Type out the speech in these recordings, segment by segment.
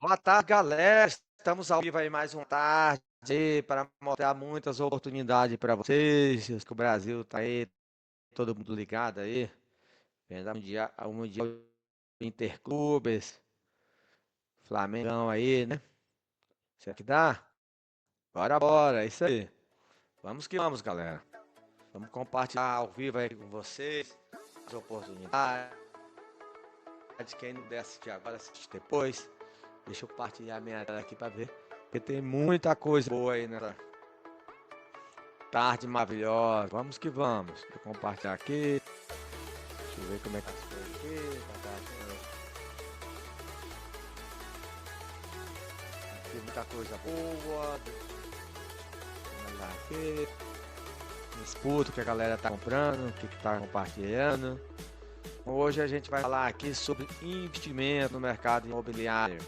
Boa tarde, galera. Estamos ao vivo aí mais uma tarde para mostrar muitas oportunidades para vocês. Que o Brasil tá aí, todo mundo ligado aí. Vendo o Mundial Interclubes, Flamengão aí, né? Será que dá? Bora, bora, é isso aí. Vamos que vamos, galera. Vamos compartilhar ao vivo aí com vocês as oportunidades. Quem não der assistir agora, assiste depois. Deixa eu compartilhar minha tela aqui para ver. Porque tem muita coisa boa aí nessa tarde maravilhosa. Vamos que vamos. Vou compartilhar aqui. Deixa eu ver como é que as coisas aqui. Tem muita coisa boa. Vamos lá aqui. Disputa que a galera tá comprando, o que tá compartilhando. Hoje a gente vai falar aqui sobre investimento no mercado imobiliário.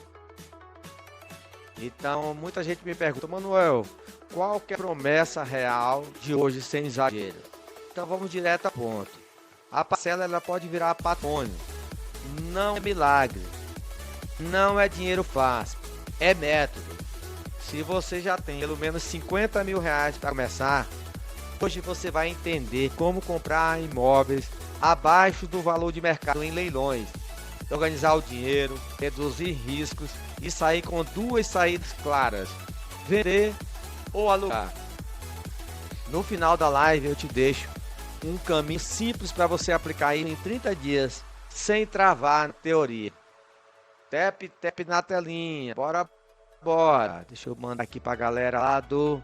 Então, muita gente me pergunta, Manuel, qual que é a promessa real de hoje sem exagero? Então vamos direto ao ponto. A parcela ela pode virar patrimônio. Não é milagre. Não é dinheiro fácil. É método. Se você já tem pelo menos 50 mil reais para começar, hoje você vai entender como comprar imóveis abaixo do valor de mercado em leilões, organizar o dinheiro, reduzir riscos e sair com duas saídas claras: vender ou alugar. No final da live eu te deixo um caminho simples para você aplicar em 30 dias sem travar na teoria. Tap na telinha, bora, bora. Deixa eu mandar aqui para a galera lá do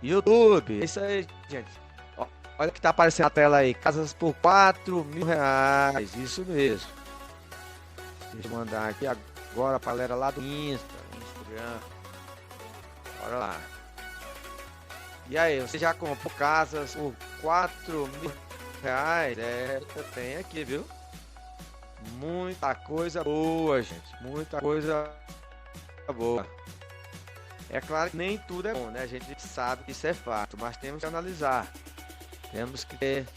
YouTube. É isso aí, gente. Olha o que tá aparecendo na tela aí. Casas por 4 mil reais. Isso mesmo. Deixa eu mandar aqui agora pra galera lá do Instagram. Bora lá. E aí, você já comprou casas por 4 mil reais? É, eu tenho aqui, viu? Muita coisa boa, gente. Muita coisa boa. É claro que nem tudo é bom, né? A gente sabe que isso é fato, mas temos que analisar. Temos que ter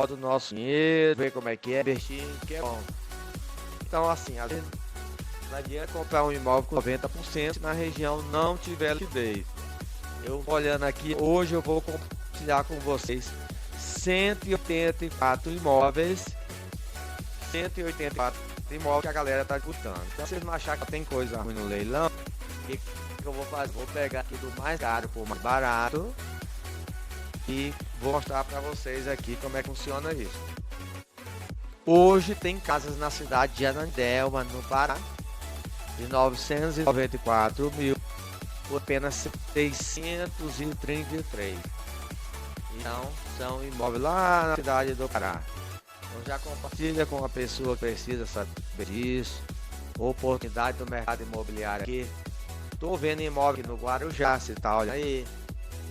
do nosso dinheiro, ver como é que é, investir em que é bom. Então, assim, às vezes não adianta comprar um imóvel com 90% se na região não tiver liquidez. Eu olhando aqui, hoje eu vou compartilhar com vocês 184 imóveis. 184 imóveis que a galera tá disputando. Então, se vocês não acharem que tem coisa ruim no leilão, o que eu vou fazer? Vou pegar aqui do mais caro por mais barato e vou mostrar para vocês aqui como é que funciona isso. Hoje tem casas na cidade de Ananindeua, no Pará, de 994 mil por apenas 633. Então, são imóveis lá na cidade do Pará. Então já compartilha com a pessoa que precisa saber isso. Oportunidade do mercado imobiliário aqui. Tô vendo imóvel no Guarujá, você tá olhando aí.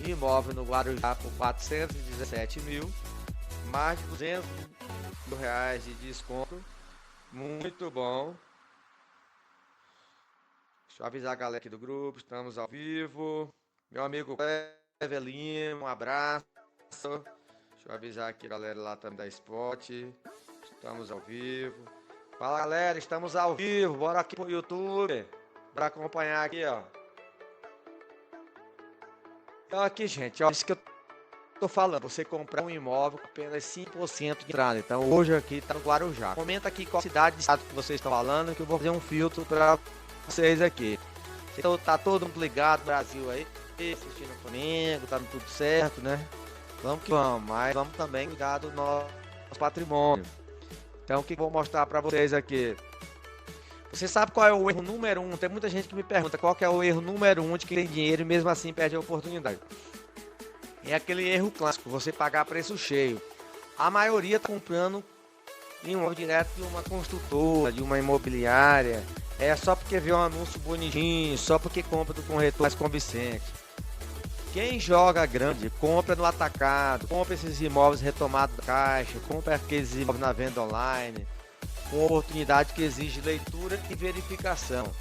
Imóvel no Guarujá por 417 mil, mais de 200 mil reais de desconto, muito bom. Deixa eu avisar a galera aqui do grupo, estamos ao vivo. Meu amigo Evelino, um abraço. Deixa eu avisar aqui a galera lá também da Spot, estamos ao vivo. Fala galera, estamos ao vivo, bora aqui pro YouTube, para acompanhar aqui, ó. Então aqui, gente, ó, isso que eu tô falando, você comprar um imóvel com apenas 5% de entrada. Então hoje aqui tá no Guarujá. Comenta aqui qual cidade de estado que vocês estão falando, que eu vou fazer um filtro para vocês aqui. Então tá todo mundo ligado no Brasil aí, assistindo o Flamengo, tá tudo certo, né? Vamos que vamos, mas vamos também cuidar do nosso patrimônio. Então o que eu vou mostrar para vocês aqui? Você sabe qual é o erro número 1? Tem muita gente que me pergunta qual que é o erro número 1 de quem tem dinheiro e mesmo assim perde a oportunidade. É aquele erro clássico, você pagar preço cheio. A maioria está comprando imóvel direto de uma construtora, de uma imobiliária. É só porque vê um anúncio bonitinho, só porque compra do corretor mais convincente. Quem joga grande, compra no atacado, compra esses imóveis retomados da caixa, compra aqueles imóveis na venda online, com oportunidade que exige leitura e verificação.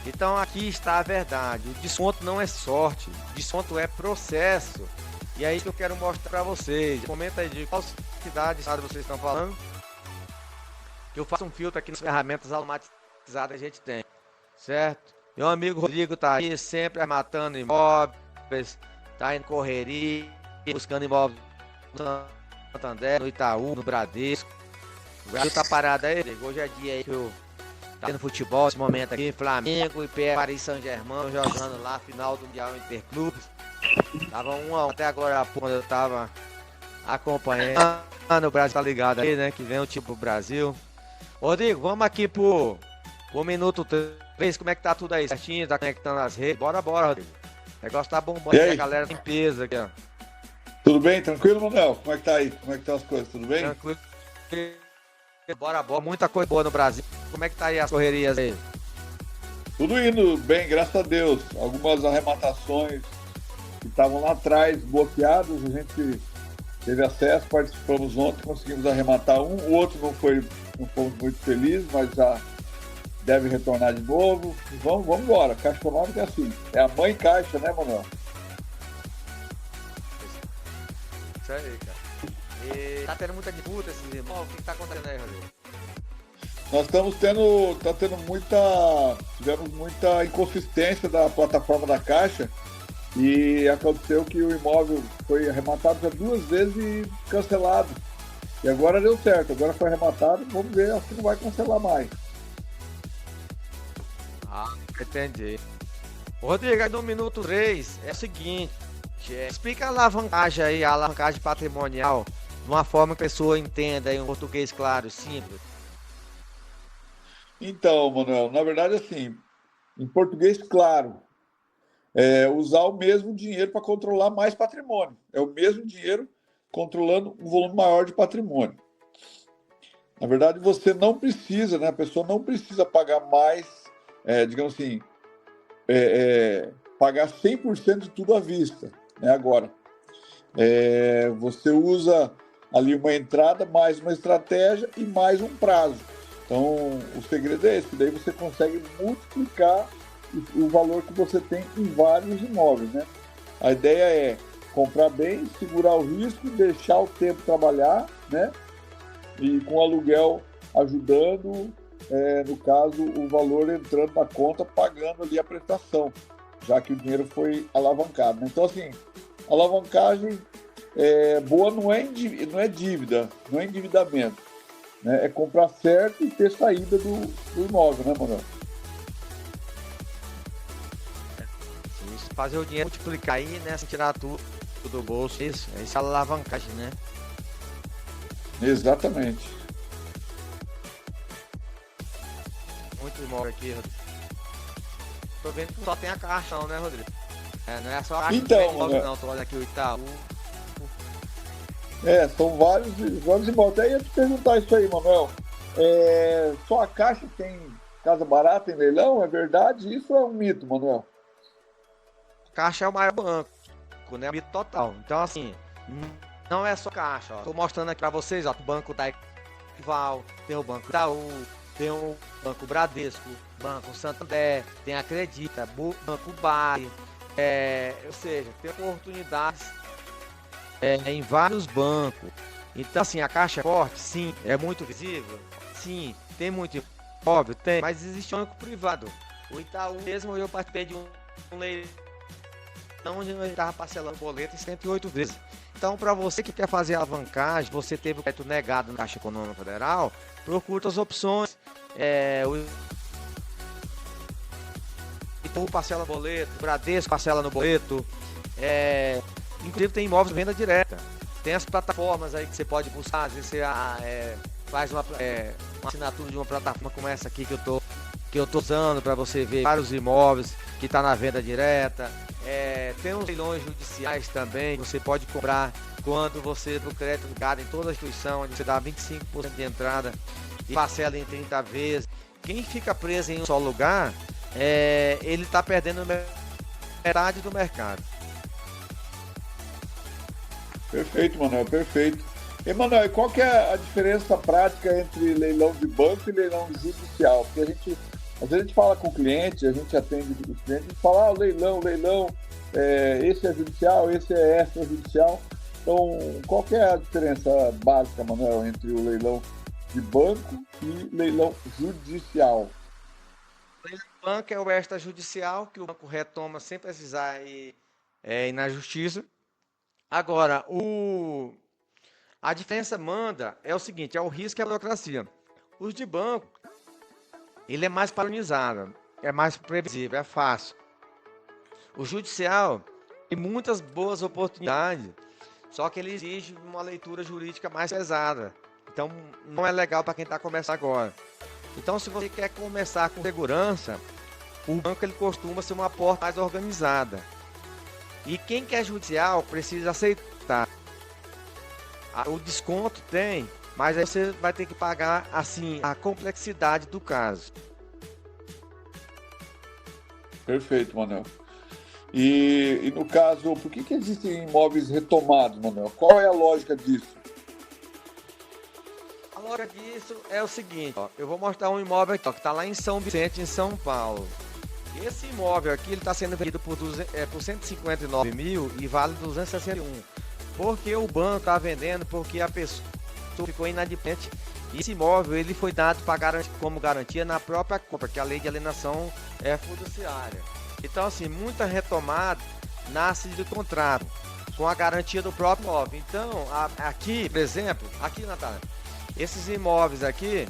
Então aqui está a verdade, o desconto não é sorte, o desconto é processo. E é isso que eu quero mostrar para vocês. Comenta aí de qual cidade vocês estão falando. Que eu faço um filtro aqui nas ferramentas automatizadas que a gente tem. certo? Meu amigo Rodrigo tá aí sempre arrematando imóveis, tá em correria, buscando imóveis no Santander, no Itaú, no Bradesco. O Brasil tá parado aí, Rodrigo. Hoje é dia aí que eu tá tendo futebol, esse momento aqui, Flamengo e Paris Saint-Germain jogando lá, final do Mundial Interclubes. Tava 1-1 até agora, quando eu tava acompanhando. O Brasil tá ligado aí, né? Que vem o tipo Brasil. Rodrigo, vamos aqui pro minuto 3. Como é que tá tudo aí? Certinho? Tá conectando as redes? Bora, Rodrigo. O negócio tá bombando, a galera tem peso aqui, ó. Tudo bem? Tranquilo, Manuel? Como é que tá aí? Como é que estão as coisas? Tudo bem? Tranquilo. Bora. Muita coisa boa no Brasil. Como é que tá aí as correrias aí? Tudo indo bem, graças a Deus. Algumas arrematações que estavam lá atrás bloqueadas, a gente teve acesso, participamos ontem, conseguimos arrematar um. O outro não fomos muito felizes, mas já deve retornar de novo. Vamos embora. Caixa Econômica é assim. É a mãe caixa, né, Manuel? Isso aí, cara. E tá tendo muita disputa esses imóveis? O que tá acontecendo aí, Rodrigo? Nós tivemos muita inconsistência da plataforma da Caixa e aconteceu que o imóvel foi arrematado já 2 vezes e cancelado. E agora deu certo, agora foi arrematado, vamos ver, acho que não vai cancelar mais. Entendi. Rodrigo, aí no minuto 3 é o seguinte, explica a alavancagem patrimonial, de uma forma que a pessoa entenda em um português claro, simples. Então, Manuel, na verdade, assim, em português claro, usar o mesmo dinheiro para controlar mais patrimônio. É o mesmo dinheiro controlando um volume maior de patrimônio. Na verdade, você não precisa, né? A pessoa não precisa pagar mais, digamos assim, pagar 100% de tudo à vista, né? Agora, você usa ali uma entrada, mais uma estratégia e mais um prazo. Então, o segredo é esse, que daí você consegue multiplicar o valor que você tem em vários imóveis, né? A ideia é comprar bem, segurar o risco, deixar o tempo trabalhar, né? E com o aluguel ajudando, no caso, o valor entrando na conta, pagando ali a prestação, já que o dinheiro foi alavancado, né? Então, assim, alavancagem boa não é dívida, não é endividamento, né? É comprar certo e ter saída do imóvel, né, Manuel? Isso, fazer o dinheiro multiplicar aí, né? Sem tirar tudo do bolso. Isso é alavancagem, né? Exatamente. Muito imóvel aqui, Rodrigo. Tô vendo que só tem a caixa, não, né, Rodrigo? Não é só a caixa então, imóvel, não. Tô olhando aqui o Itaú. São vários imóveis. Aí eu ia te perguntar isso aí, Manuel. Só a Caixa tem casa barata em leilão? É verdade? Isso é um mito, Manuel? Caixa é o maior banco, né? Mito total. Então, assim, não é só Caixa, ó. Tô mostrando aqui pra vocês, ó. O banco da Equival, tem o Banco Itaú, tem o Banco Bradesco, Banco Santander, tem a Acredita, Banco Bari. Ou seja, tem oportunidades em vários bancos. Então, assim, a Caixa é forte, sim, é muito visível, sim, tem muito imóvel, tem, mas existe um banco privado. O Itaú mesmo, eu participei de um leilão onde eu estava parcelando boleto em 108 vezes. Então, para você que quer fazer alavancagem, você teve o crédito negado na Caixa Econômica Federal, procure outras opções. O Itaú parcela boleto, o Bradesco parcela no boleto, inclusive tem imóveis de venda direta. Tem as plataformas aí que você pode buscar, às vezes você faz uma assinatura de uma plataforma como essa aqui que eu tô usando para você ver vários imóveis que está na venda direta. Tem os leilões judiciais também, você pode comprar quando você do crédito ligado em toda a instituição, onde você dá 25% de entrada e parcela em 30 vezes. Quem fica preso em um só lugar, ele está perdendo metade do mercado. Perfeito, Manuel, perfeito. E, Manuel, qual que é a diferença prática entre leilão de banco e leilão judicial? Porque às vezes a gente fala com o cliente, a gente atende os clientes e fala, leilão, esse é judicial, esse é extrajudicial. Então, qual que é a diferença básica, Manuel, entre o leilão de banco e leilão judicial? O banco é o extrajudicial, que o banco retoma sem precisar ir na justiça. Agora, a diferença manda é o seguinte, é o risco e a burocracia. Os de banco, ele é mais padronizado, é mais previsível, é fácil. O judicial tem muitas boas oportunidades, só que ele exige uma leitura jurídica mais pesada. Então, não é legal para quem está começando agora. Então, se você quer começar com segurança, o banco ele costuma ser uma porta mais organizada. E quem quer judicial precisa aceitar. O desconto tem, mas aí você vai ter que pagar assim a complexidade do caso. Perfeito, Manuel. E no caso, por que existem imóveis retomados, Manuel? Qual é a lógica disso? A lógica disso é o seguinte, ó, eu vou mostrar um imóvel aqui, ó, que está lá em São Vicente, em São Paulo. Esse imóvel aqui ele está sendo vendido por 159 mil e vale 261. Porque o banco está vendendo, porque a pessoa ficou inadimplente. E esse imóvel ele foi dado como garantia na própria compra, que a lei de alienação é fiduciária. Então, assim, muita retomada nasce do contrato, com a garantia do próprio imóvel. Então, aqui, por exemplo, aqui, Natália, esses imóveis aqui,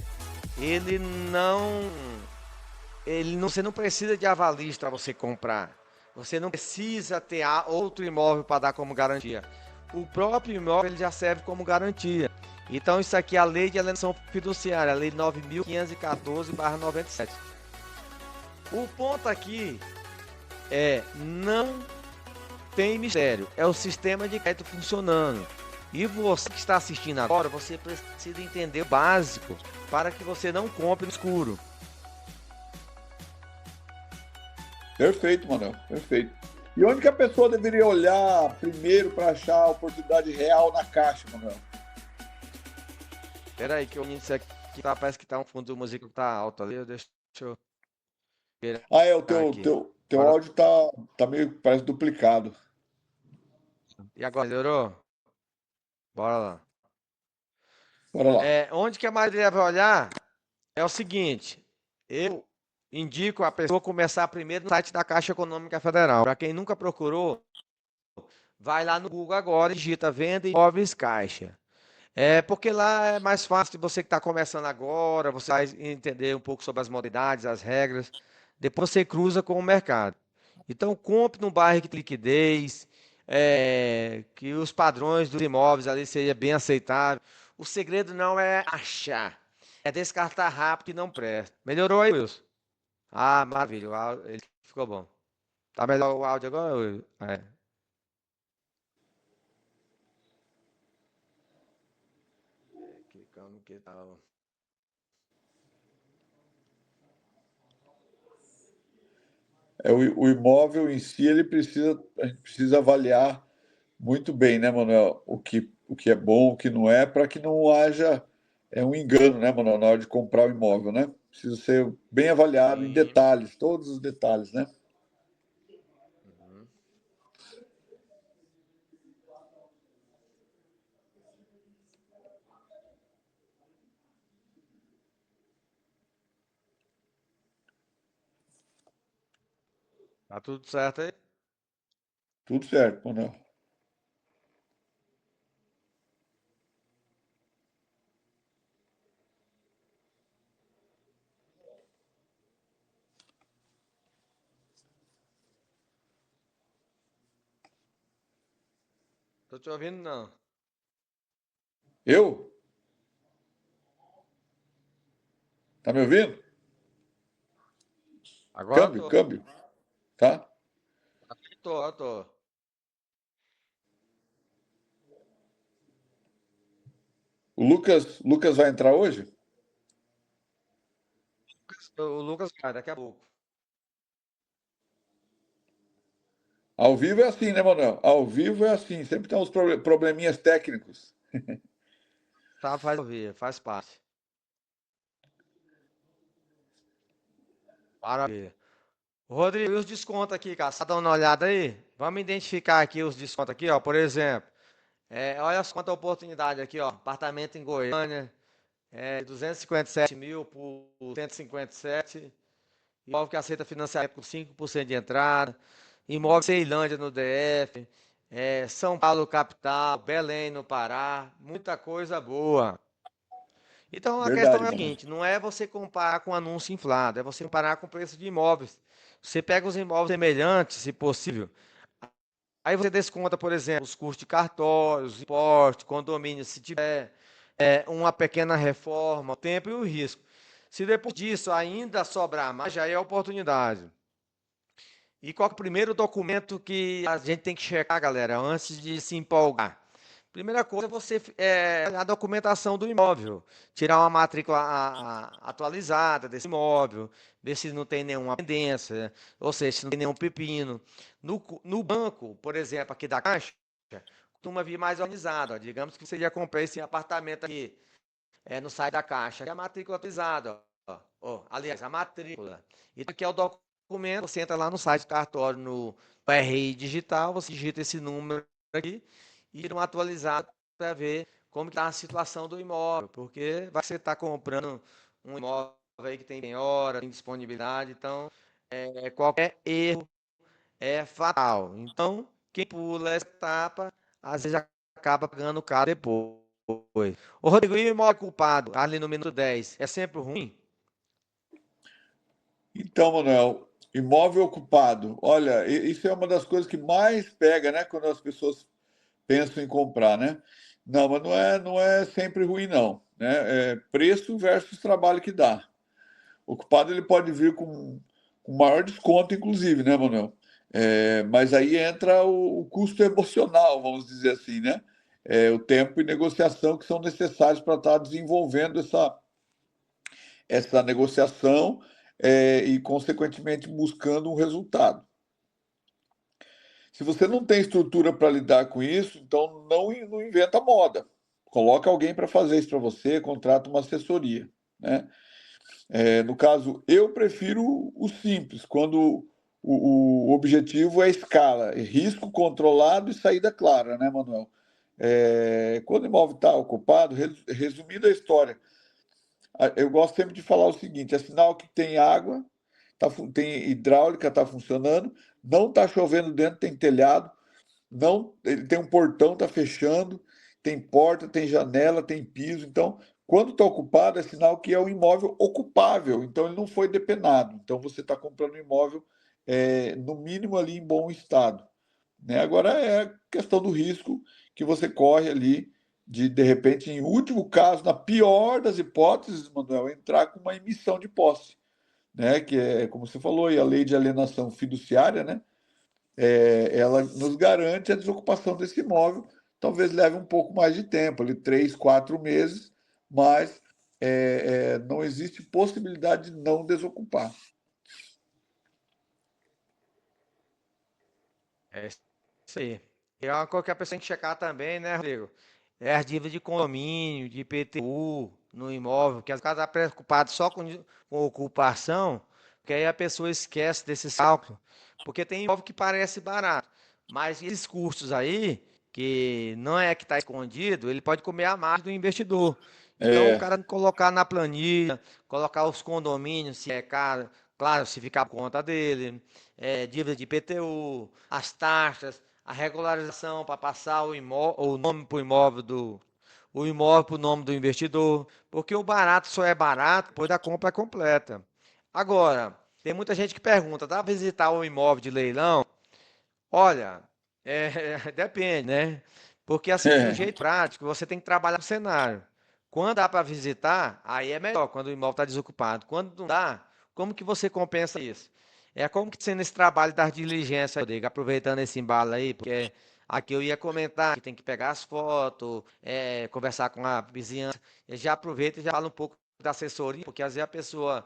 você não precisa de avalista para você comprar. Você não precisa ter outro imóvel para dar como garantia. O próprio imóvel ele já serve como garantia. Então isso aqui é a lei de alienação fiduciária, a lei 9.514/97. O ponto aqui não tem mistério, é o sistema de crédito funcionando. E você que está assistindo agora, você precisa entender o básico para que você não compre no escuro. Perfeito, Manuel, perfeito. E onde que a pessoa deveria olhar primeiro para achar a oportunidade real na Caixa, Manuel? Espera aí que o índice aqui parece que tá um fundo de música que tá alto ali, deixa eu ver O aqui. teu Agora, áudio tá meio, parece duplicado. e agora, melhorou? Bora lá. Bora lá. Onde que a maioria vai olhar é o seguinte, eu indico a pessoa começar primeiro no site da Caixa Econômica Federal. Para quem nunca procurou, vai lá no Google agora e digita Venda Imóveis Caixa. Porque lá é mais fácil de você que está começando agora, você vai entender um pouco sobre as modalidades, as regras. Depois você cruza com o mercado. Então, compre num bairro que tem liquidez, que os padrões dos imóveis ali sejam bem aceitáveis. O segredo não é achar, é descartar rápido e não presta. Melhorou aí, Wilson? Ah, maravilha, ele ficou bom. Tá melhor o áudio agora, Wilson? Clicando que tava. O imóvel em si, a gente precisa avaliar muito bem, né, Manuel? O que é bom, o que não é, para que não haja um engano, né, Manuel, na hora de comprar o imóvel, né? Precisa ser bem avaliado em Sim. detalhes, todos os detalhes, né? Uhum. Tá tudo certo aí? Tudo certo, Manuel. Tô te ouvindo, não. Eu? Tá me ouvindo? Agora eu Câmbio, tô. câmbio, tá? Eu tô. Lucas vai entrar hoje? O Lucas vai daqui a pouco. Ao vivo é assim, né, Manuel? Ao vivo é assim, sempre tem uns probleminhas técnicos. Tá, faz ouvir, faz parte. Maravilha. Rodrigo, e os descontos aqui, cara? Você tá dando uma olhada aí? Vamos identificar aqui os descontos aqui, ó. Por exemplo, olha quanta oportunidade aqui, ó. Apartamento em Goiânia, 257 mil por 157. imóvel que aceita financiamento com 5% de entrada, imóvel Ceilândia no DF, São Paulo capital, Belém no Pará, muita coisa boa. Então a questão Verdade, é a mano. seguinte, não é você comparar com anúncio inflado, é você comparar com o preço de imóveis. Você pega os imóveis semelhantes, se possível, aí você desconta, por exemplo, os custos de cartórios, impostos, condomínio, se tiver uma pequena reforma, o tempo e o risco. Se depois disso ainda sobrar mais, já é oportunidade. E qual que é o primeiro documento que a gente tem que checar, galera, antes de se empolgar? Primeira coisa é você olhar a documentação do imóvel, tirar uma matrícula atualizada desse imóvel, ver se não tem nenhuma pendência, ou seja, se não tem nenhum pepino. No banco, por exemplo, aqui da Caixa, costuma vir mais organizado. Ó. Digamos que você já comprou esse apartamento aqui no site da Caixa, é a matrícula atualizada. Aliás, a matrícula. E aqui é o documento, você entra lá no site do cartório, no RI digital, você digita esse número aqui e tira um atualizado para ver como está a situação do imóvel, porque você está comprando um imóvel aí que tem hora, tem disponibilidade, então qualquer erro é fatal. Então, quem pula essa etapa, às vezes acaba pagando caro depois. Ô, Rodrigo, e o imóvel culpado ali no minuto 10 é sempre ruim? Então, Manuel, imóvel ocupado. Olha, isso é uma das coisas que mais pega, né, quando as pessoas pensam em comprar, né? Não, mas não é sempre ruim, não, né? É preço versus trabalho que dá. Ocupado ele pode vir com maior desconto, inclusive, né, Manuel? Mas aí entra o custo emocional, vamos dizer assim, né? O tempo e negociação que são necessários para estar desenvolvendo essa negociação e, consequentemente, buscando um resultado. Se você não tem estrutura para lidar com isso, então não inventa moda. Coloca alguém para fazer isso para você, contrata uma assessoria, né? No caso, eu prefiro o simples, quando o objetivo é escala, risco controlado e saída clara, né, Manuel? Quando o imóvel está ocupado, resumindo a história, eu gosto sempre de falar o seguinte: é sinal que tem água, tem hidráulica, está funcionando, não está chovendo dentro, tem telhado, não, ele tem um portão, está fechando, tem porta, tem janela, tem piso. Então, quando está ocupado, é sinal que é um imóvel ocupável. Então, ele não foi depenado. Então, você está comprando um imóvel, no mínimo, ali em bom estado. Né? Agora, é questão do risco que você corre ali de repente, em último caso, na pior das hipóteses, Manuel, entrar com uma emissão de posse. Né? Que é, como você falou, e a lei de alienação fiduciária, né? Ela nos garante a desocupação desse imóvel. Talvez leve um pouco mais de tempo, ali 3, 4 meses, mas não existe possibilidade de não desocupar. É isso aí. E é uma coisa que a pessoa tem que checar também, né, Rodrigo? É as dívidas de condomínio, de IPTU no imóvel, que às vezes está preocupado só com ocupação, que aí a pessoa esquece desses cálculos. Porque tem imóvel que parece barato, mas esses custos aí, que não é que está escondido, ele pode comer a margem do investidor. Então o É, cara tem que colocar na planilha, colocar os condomínios, se é caro, claro, se ficar por conta dele, dívida de IPTU, as taxas, a regularização para passar o nome para o imóvel para o nome do investidor, porque o barato só é barato depois da compra completa. Agora, tem muita gente que pergunta, dá para visitar o imóvel de leilão? Olha, depende, né? Porque assim, no é, jeito prático, você tem que trabalhar no cenário. Quando dá para visitar, aí é melhor, quando o imóvel está desocupado. Quando não dá, como que você compensa isso? Como que sendo esse trabalho das diligências, Rodrigo, aproveitando esse embalo aí, porque aqui eu ia comentar que tem que pegar as fotos, conversar com a vizinhança. Eu já aproveita e já fala um pouco da assessoria, porque às vezes a pessoa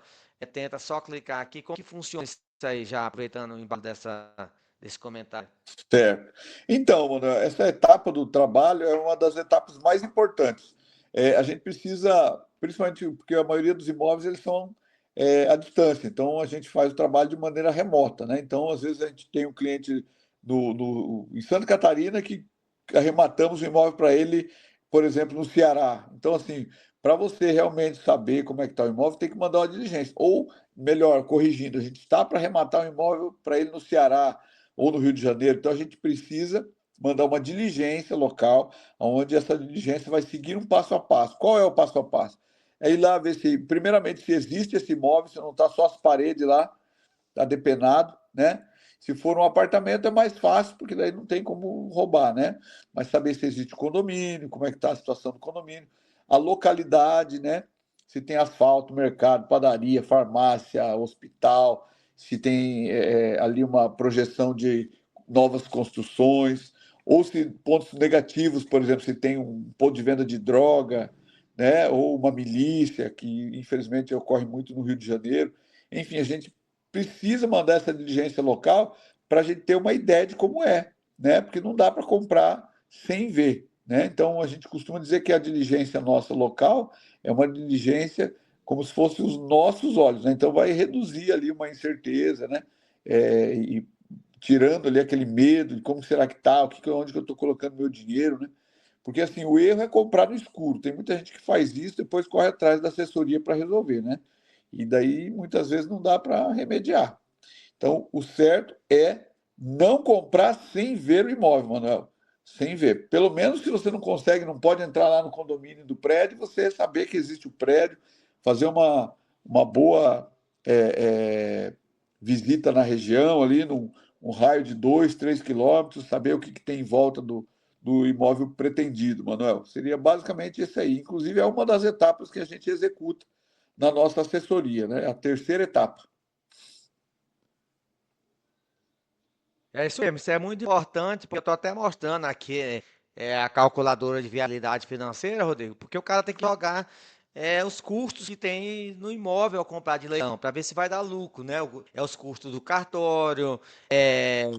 tenta só clicar aqui. Como que funciona isso aí, já aproveitando o embalo desse comentário? certo. Então, mano, essa etapa do trabalho é uma das etapas mais importantes. A gente precisa, principalmente porque a maioria dos imóveis eles são à distância, então a gente faz o trabalho de maneira remota, né? Então, às vezes a gente tem um cliente em Santa Catarina que arrematamos o imóvel para ele, por exemplo, no Ceará. Então, assim, para você realmente saber como é que está o imóvel, tem que mandar uma diligência. Ou, melhor, corrigindo, a gente está para arrematar um imóvel para ele no Ceará ou no Rio de Janeiro, então a gente precisa mandar uma diligência local, onde essa diligência vai seguir um passo a passo. Qual é o passo a passo? É ir lá ver se, primeiramente, se existe esse imóvel, se não está só as paredes lá, está depenado, né? Se for um apartamento é mais fácil, porque daí não tem como roubar, né? Mas saber se existe condomínio, como é que está a situação do condomínio, a localidade, né? Se tem asfalto, mercado, padaria, farmácia, hospital, se tem ali uma projeção de novas construções, ou se pontos negativos, por exemplo, se tem um ponto de venda de droga, né? Ou uma milícia, que infelizmente ocorre muito no Rio de Janeiro. Enfim, a gente precisa mandar essa diligência local para a gente ter uma ideia de como é, né? Porque não dá para comprar sem ver, né? Então a gente costuma dizer que a diligência nossa local é uma diligência como se fosse os nossos olhos, né? Então vai reduzir ali uma incerteza, né? E tirando ali aquele medo de como será que está, onde que eu estou colocando meu dinheiro, né? Porque assim, o erro é comprar no escuro. Tem muita gente que faz isso, depois corre atrás da assessoria para resolver, né? E daí muitas vezes não dá para remediar. Então, o certo é não comprar sem ver o imóvel, Manuel. Sem ver. Pelo menos se você não consegue, não pode entrar lá no condomínio do prédio, você saber que existe o prédio, fazer uma boa visita na região, ali, num um raio de 2, 3 quilômetros, saber o que tem em volta do imóvel pretendido, Manuel. Seria basicamente isso aí. Inclusive, é uma das etapas que a gente executa na nossa assessoria, né? A terceira etapa. É isso mesmo, isso é muito importante, porque eu estou até mostrando aqui a calculadora de viabilidade financeira, Rodrigo, porque o cara tem que jogar os custos que tem no imóvel ao comprar de leilão, para ver se vai dar lucro, né? É os custos do cartório, é,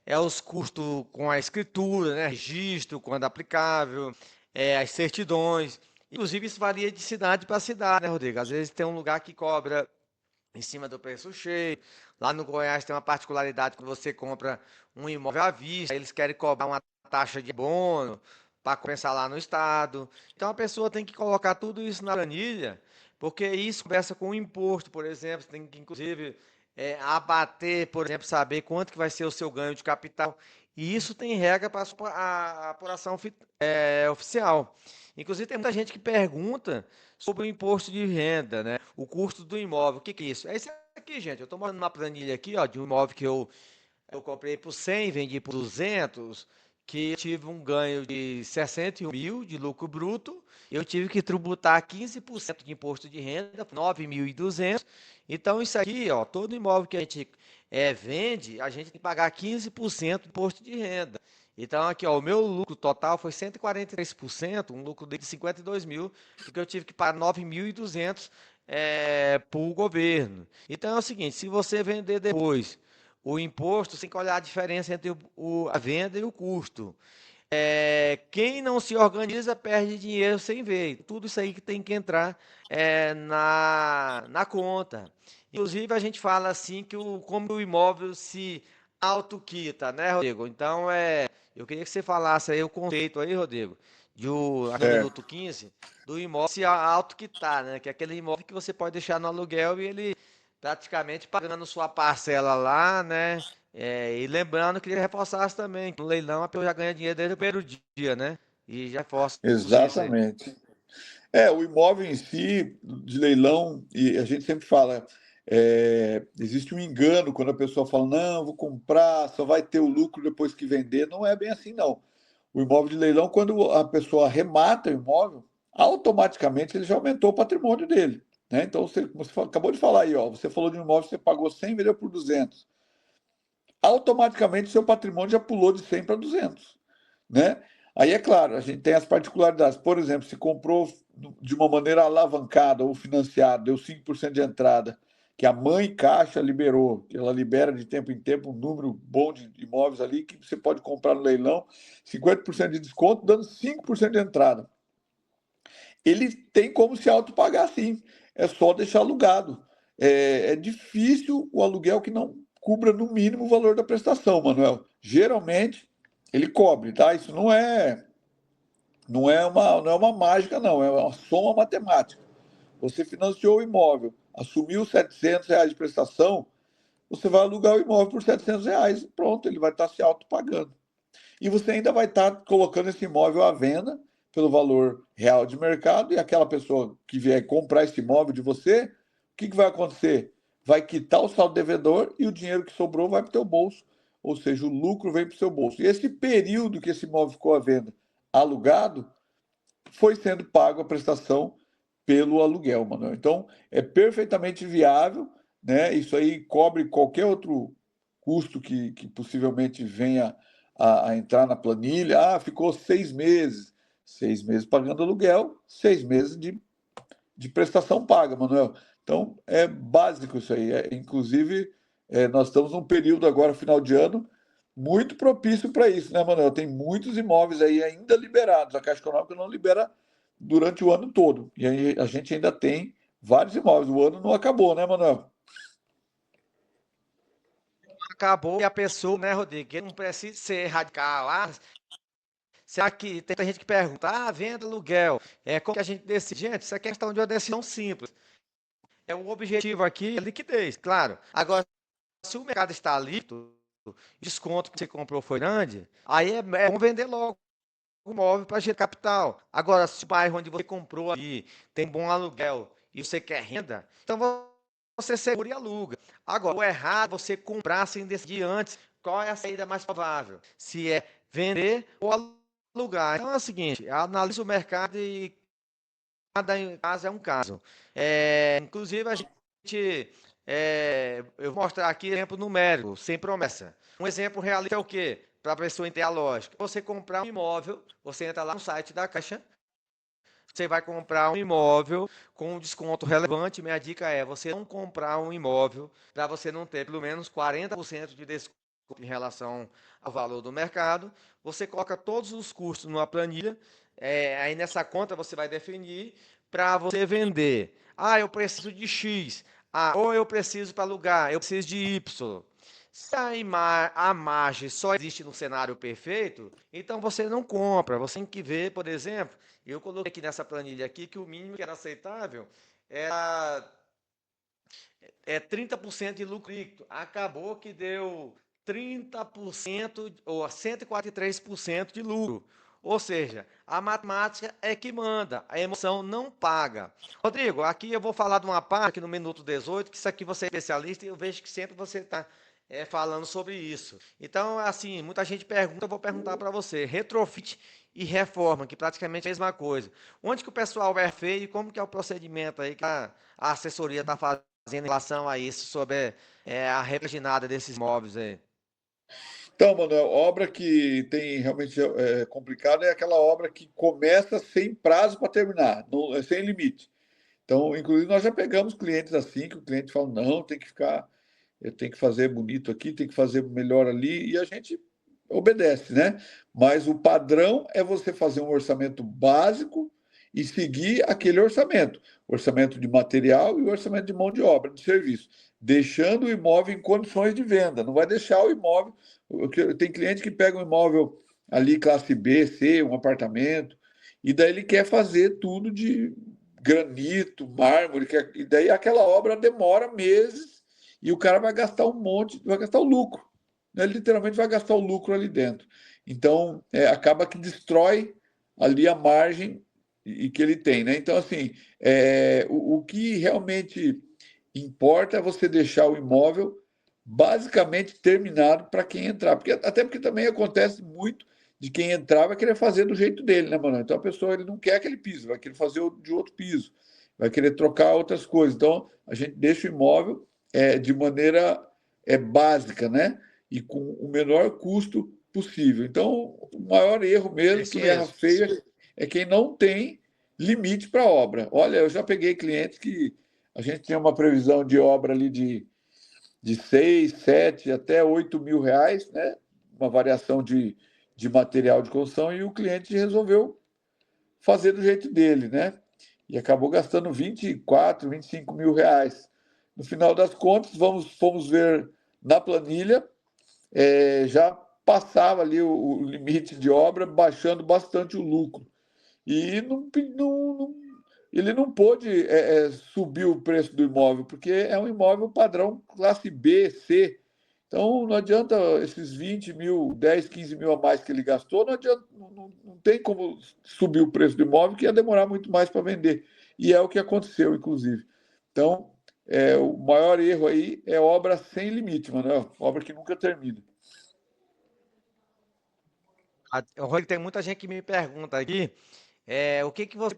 é os custos com a escritura, né? Registro, quando aplicável, as certidões. Inclusive, isso varia de cidade para cidade, né, Rodrigo? Às vezes tem um lugar que cobra em cima do preço cheio. Lá no Goiás tem uma particularidade que você compra um imóvel à vista, eles querem cobrar uma taxa de abono para compensar lá no estado. Então a pessoa tem que colocar tudo isso na planilha, porque isso conversa com o imposto, por exemplo, você tem que inclusive abater, por exemplo, saber quanto que vai ser o seu ganho de capital. E isso tem regra para a apuração oficial. Inclusive tem muita gente que pergunta sobre o imposto de renda, né? O custo do imóvel. O que que é isso? É isso aqui, gente. Eu estou mostrando uma planilha aqui, ó, de um imóvel que eu comprei por 100, vendi por 200, que eu tive um ganho de 61 mil de lucro bruto. Eu tive que tributar 15% de imposto de renda, 9.200. Então, isso aqui, ó, todo imóvel que a gente vende, a gente tem que pagar 15% de imposto de renda. Então, aqui, ó, o meu lucro total foi 143%, um lucro de 52 mil, porque eu tive que pagar 9.200 para o governo. Então, é o seguinte, se você vender depois o imposto, você tem que olhar a diferença entre a venda e o custo. Quem não se organiza perde dinheiro sem ver. Tudo isso aí que tem que entrar na conta. Inclusive, a gente fala assim que como o imóvel se autoquita, né, Rodrigo? Então, eu queria que você falasse aí o conceito aí, Rodrigo, aqui no Certo. minuto 15, do imóvel se autoquitar, né? Que é aquele imóvel que você pode deixar no aluguel e ele praticamente pagando sua parcela lá, né? E lembrando que ele reforçasse também, que no leilão a pessoa já ganha dinheiro desde o primeiro dia, né? E já reforça isso aí. Exatamente. O imóvel em si, de leilão, e a gente sempre fala, existe um engano quando a pessoa fala, não, vou comprar, só vai ter o lucro depois que vender. Não é bem assim, não. O imóvel de leilão, quando a pessoa arremata o imóvel, automaticamente ele já aumentou o patrimônio dele, né? Então, como você acabou de falar aí, ó, você falou de um imóvel que você pagou 100 e vendeu por 200. Automaticamente, seu patrimônio já pulou de 100 para 200, né? Aí, é claro, a gente tem as particularidades. Por exemplo, se comprou de uma maneira alavancada ou financiada, deu 5% de entrada, que a mãe Caixa liberou, que ela libera de tempo em tempo um número bom de imóveis ali que você pode comprar no leilão, 50% de desconto, dando 5% de entrada. Ele tem como se autopagar, sim. É só deixar alugado. É difícil o aluguel que não cubra no mínimo o valor da prestação, Manuel. Geralmente, ele cobre, tá? Isso não é não é uma mágica, não, é uma soma matemática. Você financiou o imóvel, assumiu R$ 700 de prestação, você vai alugar o imóvel por R$ 700, pronto, ele vai estar se autopagando. E você ainda vai estar colocando esse imóvel à venda pelo valor real de mercado, e aquela pessoa que vier comprar esse imóvel de você, o que vai acontecer? Vai quitar o saldo devedor e o dinheiro que sobrou vai para o teu bolso, ou seja, o lucro vem para o seu bolso. E esse período que esse imóvel ficou à venda alugado, foi sendo pago a prestação pelo aluguel, Manuel. Então, é perfeitamente viável, né? Isso aí cobre qualquer outro custo que possivelmente venha a entrar na planilha. Ah, ficou 6 meses. 6 meses pagando aluguel, 6 meses de prestação paga, Manuel. Então, é básico isso aí. Inclusive, nós estamos num período agora, final de ano, muito propício para isso, né, Manuel? Tem muitos imóveis aí ainda liberados. A Caixa Econômica não libera durante o ano todo. E aí a gente ainda tem vários imóveis. O ano não acabou, né, Manuel? Acabou e a pessoa, né, Rodrigo, que não precisa ser radical. Será que tem gente que pergunta, venda aluguel, como que a gente decide? Gente, isso é questão de uma decisão simples. O objetivo aqui é liquidez, claro. Agora, se o mercado está líquido, desconto que você comprou foi grande, aí é bom vender logo o imóvel para gerar capital. Agora, se o bairro onde você comprou ali tem bom aluguel e você quer renda, então você segura e aluga. Agora, o errado é você comprar sem decidir antes qual é a saída mais provável. Se é vender ou alugar. Então é o seguinte, analisa o mercado e cada caso é um caso. Inclusive, a gente. Eu vou mostrar aqui exemplo numérico, sem promessa. Um exemplo realista é o quê? Para a pessoa entender a lógica. Você comprar um imóvel, você entra lá no site da Caixa, você vai comprar um imóvel com um desconto relevante. Minha dica é você não comprar um imóvel para você não ter pelo menos 40% de desconto em relação ao valor do mercado. Você coloca todos os custos numa planilha, aí nessa conta você vai definir para você vender. Eu preciso de X. Ou eu preciso para alugar, eu preciso de Y. Se a margem só existe no cenário perfeito, então você não compra. Você tem que ver, por exemplo, eu coloquei aqui nessa planilha aqui que o mínimo que era aceitável era 30% de lucro líquido. Acabou que deu 30% ou 143% de lucro. Ou seja, a matemática é que manda, a emoção não paga. Rodrigo, aqui eu vou falar de uma parte aqui no minuto 18, que isso aqui você é especialista e eu vejo que sempre você está falando sobre isso. Então, assim, muita gente pergunta, eu vou perguntar para você. Retrofit e reforma, que praticamente é a mesma coisa. Onde que o pessoal é feio e como que é o procedimento aí que a assessoria está fazendo em relação a isso, sobre a repaginada desses imóveis aí? Então, Manuel, obra que tem realmente complicado é aquela obra que começa sem prazo para terminar, sem limite. Então, inclusive, nós já pegamos clientes assim, que o cliente fala, não, tem que ficar, eu tenho que fazer bonito aqui, tem que fazer melhor ali, e a gente obedece, né? Mas o padrão é você fazer um orçamento básico e seguir aquele orçamento, orçamento de material e orçamento de mão de obra, de serviço, deixando o imóvel em condições de venda, não vai deixar o imóvel, tem cliente que pega um imóvel ali classe B, C, um apartamento, e daí ele quer fazer tudo de granito, mármore, e daí aquela obra demora meses e o cara vai gastar um monte, vai gastar o lucro, né? Ele literalmente vai gastar o lucro ali dentro. Então, acaba que destrói ali a margem e que ele tem, né? Então, assim, o que realmente importa é você deixar o imóvel basicamente terminado para quem entrar, até porque também acontece muito de quem entrar vai querer fazer do jeito dele, né, mano? Então a pessoa ele não quer aquele piso, vai querer fazer de outro piso, vai querer trocar outras coisas. Então a gente deixa o imóvel de maneira básica, né? E com o menor custo possível. Então o maior erro É mesmo, isso quem erra mesmo. feio é quem não tem limite para obra. Olha, eu já peguei clientes que a gente tem uma previsão de obra ali de 6, 7 até 8 mil reais, né? Uma variação de material de construção, e o cliente resolveu fazer do jeito dele, né? E acabou gastando 24, 25 mil reais. No final das contas, fomos ver na planilha, já passava ali o limite de obra, baixando bastante o lucro. e ele não pôde subir o preço do imóvel, porque é um imóvel padrão classe B, C. Então, não adianta esses 20 mil, 10, 15 mil a mais que ele gastou, não adianta, não tem como subir o preço do imóvel, que ia demorar muito mais para vender. E é o que aconteceu, inclusive. Então, o maior erro aí é obra sem limite, Manuel, obra que nunca termina. Rodrigo, tem muita gente que me pergunta aqui, o que que você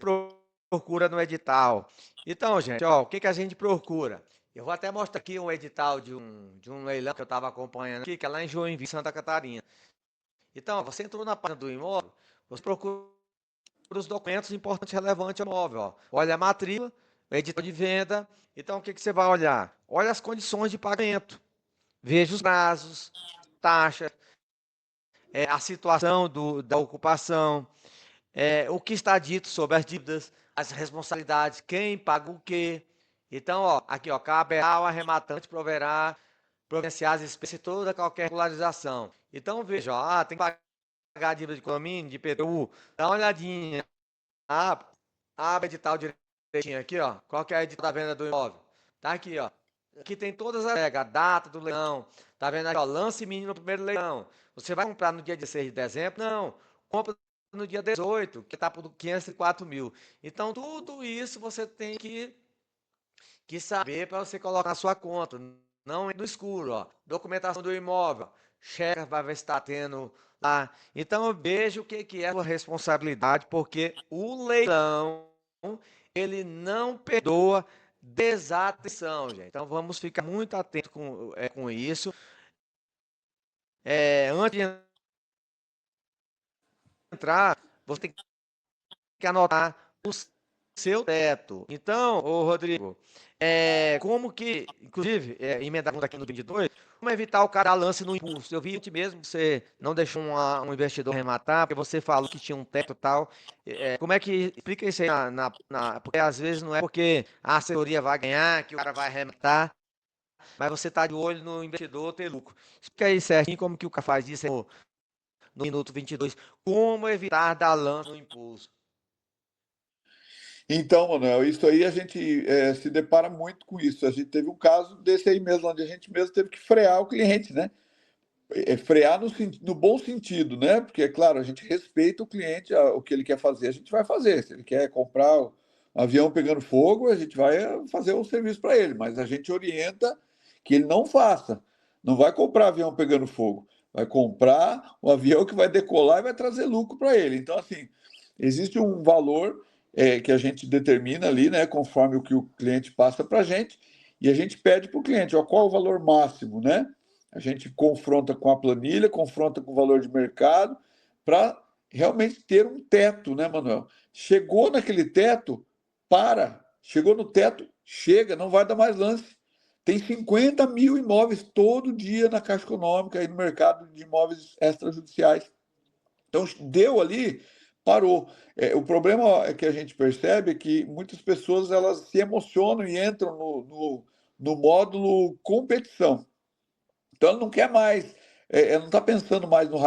procura no edital? Então, gente, ó, o que que a gente procura? Eu vou até mostrar aqui um edital de um leilão que eu estava acompanhando aqui, que é lá em Joinville, Santa Catarina. Então, ó, você entrou na página do imóvel, você procura os documentos importantes relevantes ao imóvel. Ó. Olha a matrícula, o edital de venda. Então, o que que você vai olhar? Olha as condições de pagamento. Veja os prazos, taxa, a situação da ocupação, o que está dito sobre as dívidas, as responsabilidades, quem paga o quê. Então, ó, aqui, ó, caberá ao arrematante providenciar as espécies toda qualquer regularização. Então, veja, ó, tem que pagar a dívida de condomínio, de IPTU, dá uma olhadinha, abre edital direitinho aqui, ó, qual que é a edital da venda do imóvel. Tá aqui, ó. Aqui tem todas as regras, a data do leilão, tá vendo aqui, ó, lance mínimo no primeiro leilão. Você vai comprar no dia 16 de dezembro? Não, compra no dia 18, que está por 504 mil. Então, tudo isso você tem que saber para você colocar na sua conta, não no escuro. Ó. Documentação do imóvel, cheque para ver se está tendo lá. Então, eu vejo o que é a sua responsabilidade, porque o leilão, ele não perdoa desatenção, gente. Então, vamos ficar muito atentos com isso. Antes de entrar, você tem que anotar o seu teto. Então, ô Rodrigo, como que, inclusive, emendando aqui no 22, como evitar o cara dar lance no impulso? Eu vi ontem mesmo que você não deixou um investidor rematar, porque você falou que tinha um teto e tal. Como é que explica isso aí porque às vezes não é porque a assessoria vai ganhar, que o cara vai arrematar, mas você está de olho no investidor ter lucro. Explica aí certinho como que o cara faz isso no minuto 22. Como evitar dar lance no impulso? Então, Manuel, isso aí a gente se depara muito com isso. A gente teve um caso desse aí mesmo, onde a gente mesmo teve que frear o cliente, né? Frear no bom sentido, né? Porque, é claro, a gente respeita o cliente, o que ele quer fazer, a gente vai fazer. Se ele quer comprar um avião pegando fogo, a gente vai fazer o serviço para ele, mas a gente orienta que ele não faça. Não vai comprar avião pegando fogo, vai comprar um avião que vai decolar e vai trazer lucro para ele. Então, assim, existe um valor que a gente determina ali, né, conforme o que o cliente passa para a gente, e a gente pede para o cliente, ó, qual o valor máximo, né? A gente confronta com a planilha, confronta com o valor de mercado, para realmente ter um teto, né, Manuel? Chegou naquele teto, para. Chegou no teto, chega, não vai dar mais lance. Tem 50 mil imóveis todo dia na Caixa Econômica e no mercado de imóveis extrajudiciais. Então, deu ali, parou. O problema é que a gente percebe que muitas pessoas elas se emocionam e entram no módulo competição. Então, ela não quer mais, ela não está pensando mais no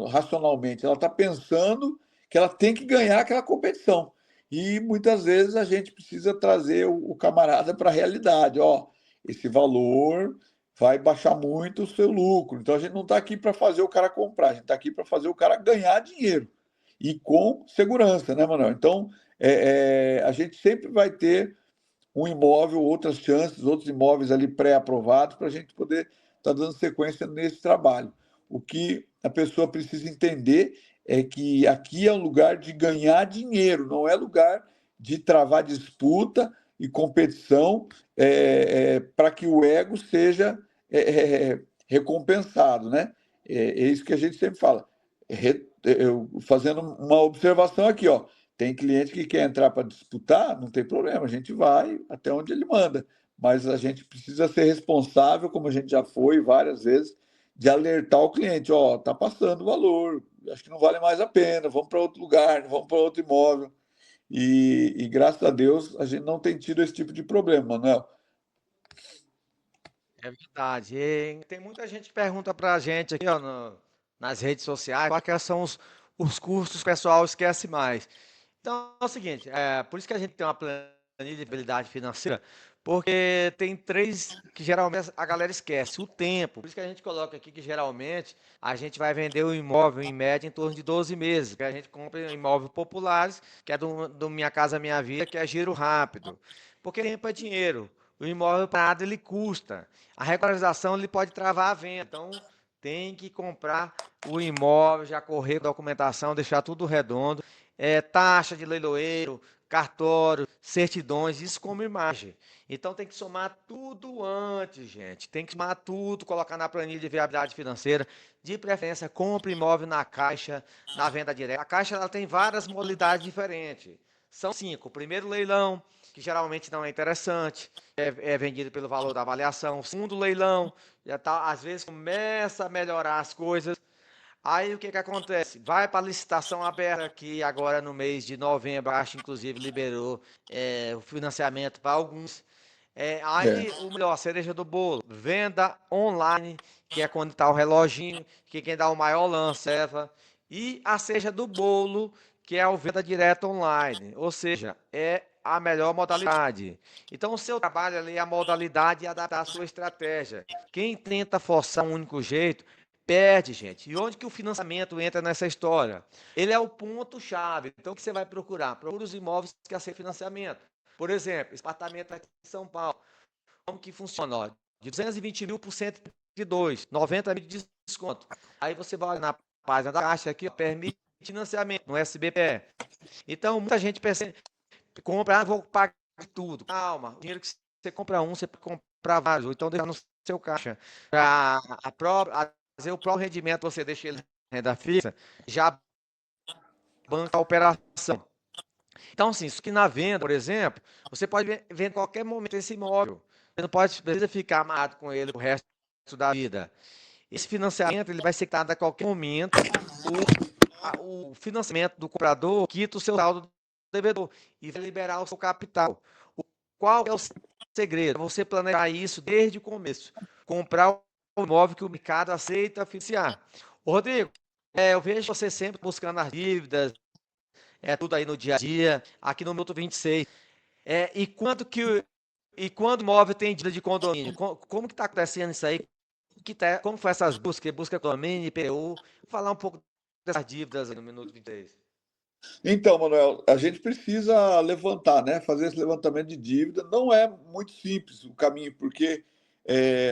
racionalmente, ela está pensando que ela tem que ganhar aquela competição. E muitas vezes a gente precisa trazer o camarada para a realidade. Ó, esse valor vai baixar muito o seu lucro. Então a gente não está aqui para fazer o cara comprar, a gente está aqui para fazer o cara ganhar dinheiro e com segurança, né, Manuel? Então a gente sempre vai ter um imóvel, outras chances, outros imóveis ali pré-aprovados para a gente poder estar dando sequência nesse trabalho. O que a pessoa precisa entender é que aqui é um lugar de ganhar dinheiro, não é lugar de travar disputa e competição para que o ego seja recompensado, né? É isso que a gente sempre fala. Fazendo uma observação aqui, ó. Tem cliente que quer entrar para disputar, não tem problema, a gente vai até onde ele manda. Mas a gente precisa ser responsável, como a gente já foi várias vezes, de alertar o cliente, ó, tá passando o valor, acho que não vale mais a pena, vamos para outro lugar, vamos para outro imóvel. E graças a Deus a gente não tem tido esse tipo de problema, Manuel. É verdade. E tem muita gente que pergunta para a gente aqui, ó, nas redes sociais, quais que são os custos que o pessoal esquece mais. Então é o seguinte, por isso que a gente tem uma planilha de viabilidade financeira, porque tem três que geralmente a galera esquece. O tempo, por isso que a gente coloca aqui que geralmente a gente vai vender o imóvel em média em torno de 12 meses, que a gente compra imóveis populares, que é do Minha Casa Minha Vida, que é giro rápido. Porque tempo é dinheiro. O imóvel parado ele custa. A regularização ele pode travar a venda. Então tem que comprar o imóvel, já correr com a documentação, deixar tudo redondo. Taxa de leiloeiro, cartório, certidões, isso como imagem. Então tem que somar tudo antes, gente. Tem que somar tudo, colocar na planilha de viabilidade financeira. De preferência, compre imóvel na Caixa, na venda direta. A Caixa ela tem várias modalidades diferentes. São 5. O primeiro leilão, que geralmente não é interessante, é vendido pelo valor da avaliação. O segundo leilão, já tá, às vezes começa a melhorar as coisas. Aí o que que acontece? Vai para a licitação aberta, que agora no mês de novembro, acho inclusive liberou o financiamento para alguns. É. Aí o melhor, a cereja do bolo, venda online, que é quando está o reloginho, que quem dá o maior lance leva. E a cereja do bolo, que é o venda direta online, ou seja, é a melhor modalidade. Então o seu trabalho ali é a modalidade e adaptar a sua estratégia. Quem tenta forçar um único jeito, perde, gente. E onde que o financiamento entra nessa história? Ele é o ponto-chave. Então, o que você vai procurar? Procura os imóveis que aceitam financiamento. Por exemplo, esse apartamento aqui em São Paulo. Como que funciona? Ó, de 220 mil por 102, 90 mil de desconto. Aí você vai na página da Caixa aqui, ó, permite financiamento no SBPE. Então, muita gente pensa, compra, vou pagar tudo. Calma, o dinheiro que você compra um, você pode comprar vários, ou então deixar no seu caixa. Para fazer o próprio rendimento, você deixa ele em renda fixa, já banca a operação. Então, assim, isso que na venda, por exemplo, você pode vender em qualquer momento esse imóvel. Você não precisa ficar amarrado com ele o resto da vida. Esse financiamento ele vai ser quitado a qualquer momento. O financiamento do comprador quita o seu saldo do devedor e vai liberar o seu capital. Qual é o segredo? Você planejar isso desde o começo. Comprar o imóvel que o mercado aceita financiar. Ô, Rodrigo, eu vejo você sempre buscando as dívidas, tudo aí no dia a dia, aqui no minuto 26. E quando o imóvel tem dívida de condomínio? Como que está acontecendo isso aí? Como foi essas buscas? Busca condomínio, IPTU? Vou falar um pouco dessas dívidas aí no minuto 26. Então, Manuel, a gente precisa levantar, né? Fazer esse levantamento de dívida. Não é muito simples o caminho, porque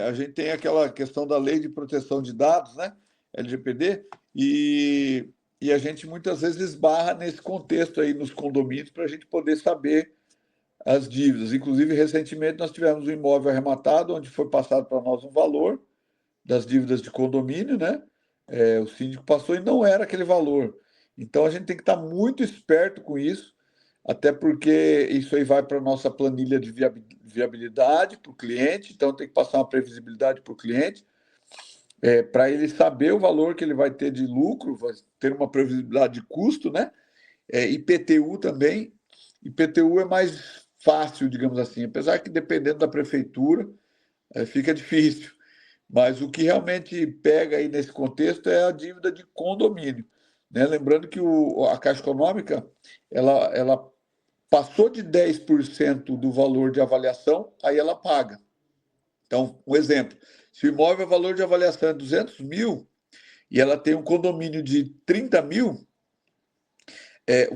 a gente tem aquela questão da Lei de Proteção de Dados, né? LGPD, e a gente muitas vezes esbarra nesse contexto aí nos condomínios para a gente poder saber as dívidas. Inclusive, recentemente nós tivemos um imóvel arrematado, onde foi passado para nós um valor das dívidas de condomínio, né? O síndico passou e não era aquele valor. Então a gente tem que estar muito esperto com isso, até porque isso aí vai para a nossa planilha de viabilidade para o cliente, então tem que passar uma previsibilidade para o cliente, para ele saber o valor que ele vai ter de lucro, vai ter uma previsibilidade de custo, né? IPTU também. IPTU é mais fácil, digamos assim, apesar que dependendo da prefeitura, fica difícil. Mas o que realmente pega aí nesse contexto é a dívida de condomínio, né? Lembrando que a Caixa Econômica ela passou de 10% do valor de avaliação, aí ela paga. Então, um exemplo, se o imóvel é valor de avaliação é 200 mil e ela tem um condomínio de 30 mil,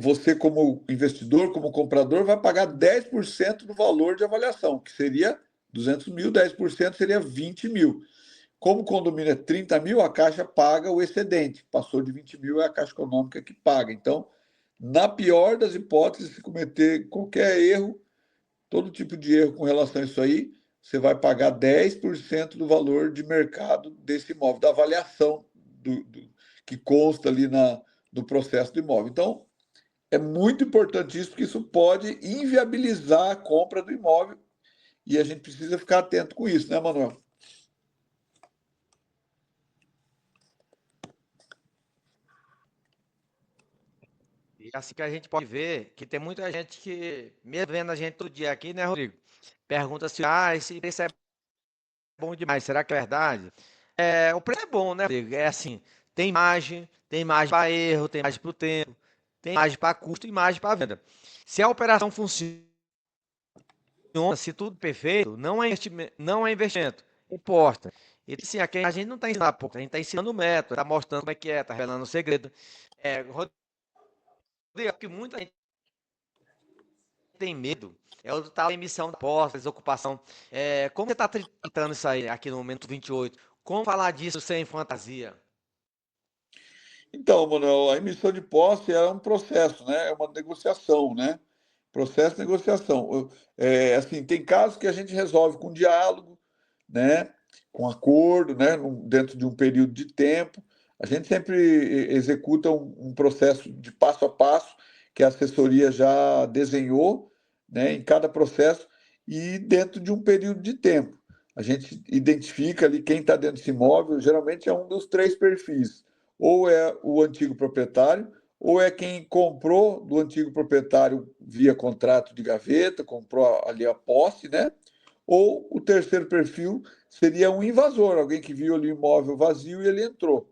você como investidor, como comprador, vai pagar 10% do valor de avaliação, que seria 200 mil, 10% seria 20 mil. Como o condomínio é 30 mil, a Caixa paga o excedente. Passou de 20 mil, é a Caixa Econômica que paga. Então, na pior das hipóteses, se cometer qualquer erro, todo tipo de erro com relação a isso aí, você vai pagar 10% do valor de mercado desse imóvel, da avaliação que consta ali no processo do imóvel. Então, é muito importante isso, porque isso pode inviabilizar a compra do imóvel e a gente precisa ficar atento com isso, né, Manuel? E assim que a gente pode ver que tem muita gente que, mesmo vendo a gente todo dia aqui, né, Rodrigo? Pergunta se, esse preço é bom demais, será que é verdade? O preço é bom, né, Rodrigo? É assim, tem margem para erro, tem margem para o tempo. tem margem para custo e margem para venda. Se a operação funciona, se tudo perfeito, não é investimento, importa. E sim, aqui a gente não está ensinando pouco, a gente está ensinando o método, está mostrando como é que é, está revelando o segredo. Rodrigo, que muita gente tem medo é o tal emissão da posse, desocupação. Como você está tratando isso aí aqui no momento 28? Como falar disso sem fantasia? Então, Manuel, a emissão de posse é um processo, né? É uma negociação, né? Processo de negociação. Assim, tem casos que a gente resolve com diálogo, né? Com acordo, né? Dentro de um período de tempo. A gente sempre executa um processo de passo a passo que a assessoria já desenhou, né? Em cada processo e dentro de um período de tempo. A gente identifica ali quem está dentro desse imóvel, geralmente é um dos três perfis ou é o antigo proprietário, ou é quem comprou do antigo proprietário via contrato de gaveta, comprou ali a posse, né? Ou o terceiro perfil seria um invasor, alguém que viu ali o imóvel vazio e ele entrou.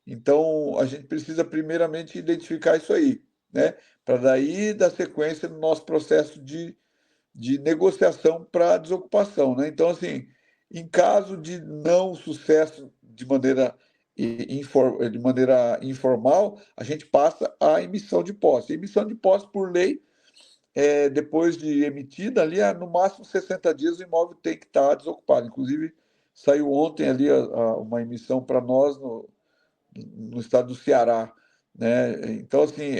Então, a gente precisa primeiramente identificar isso aí, né? Para daí dar sequência no nosso processo de negociação para desocupação, né? Então, assim, em caso de não sucesso de maneira informal, a gente passa à emissão de posse. Emissão de posse, por lei, depois de emitida, ali, no máximo 60 dias, o imóvel tem que estar desocupado. Inclusive, saiu ontem ali uma emissão para nós no estado do Ceará, né? Então, assim,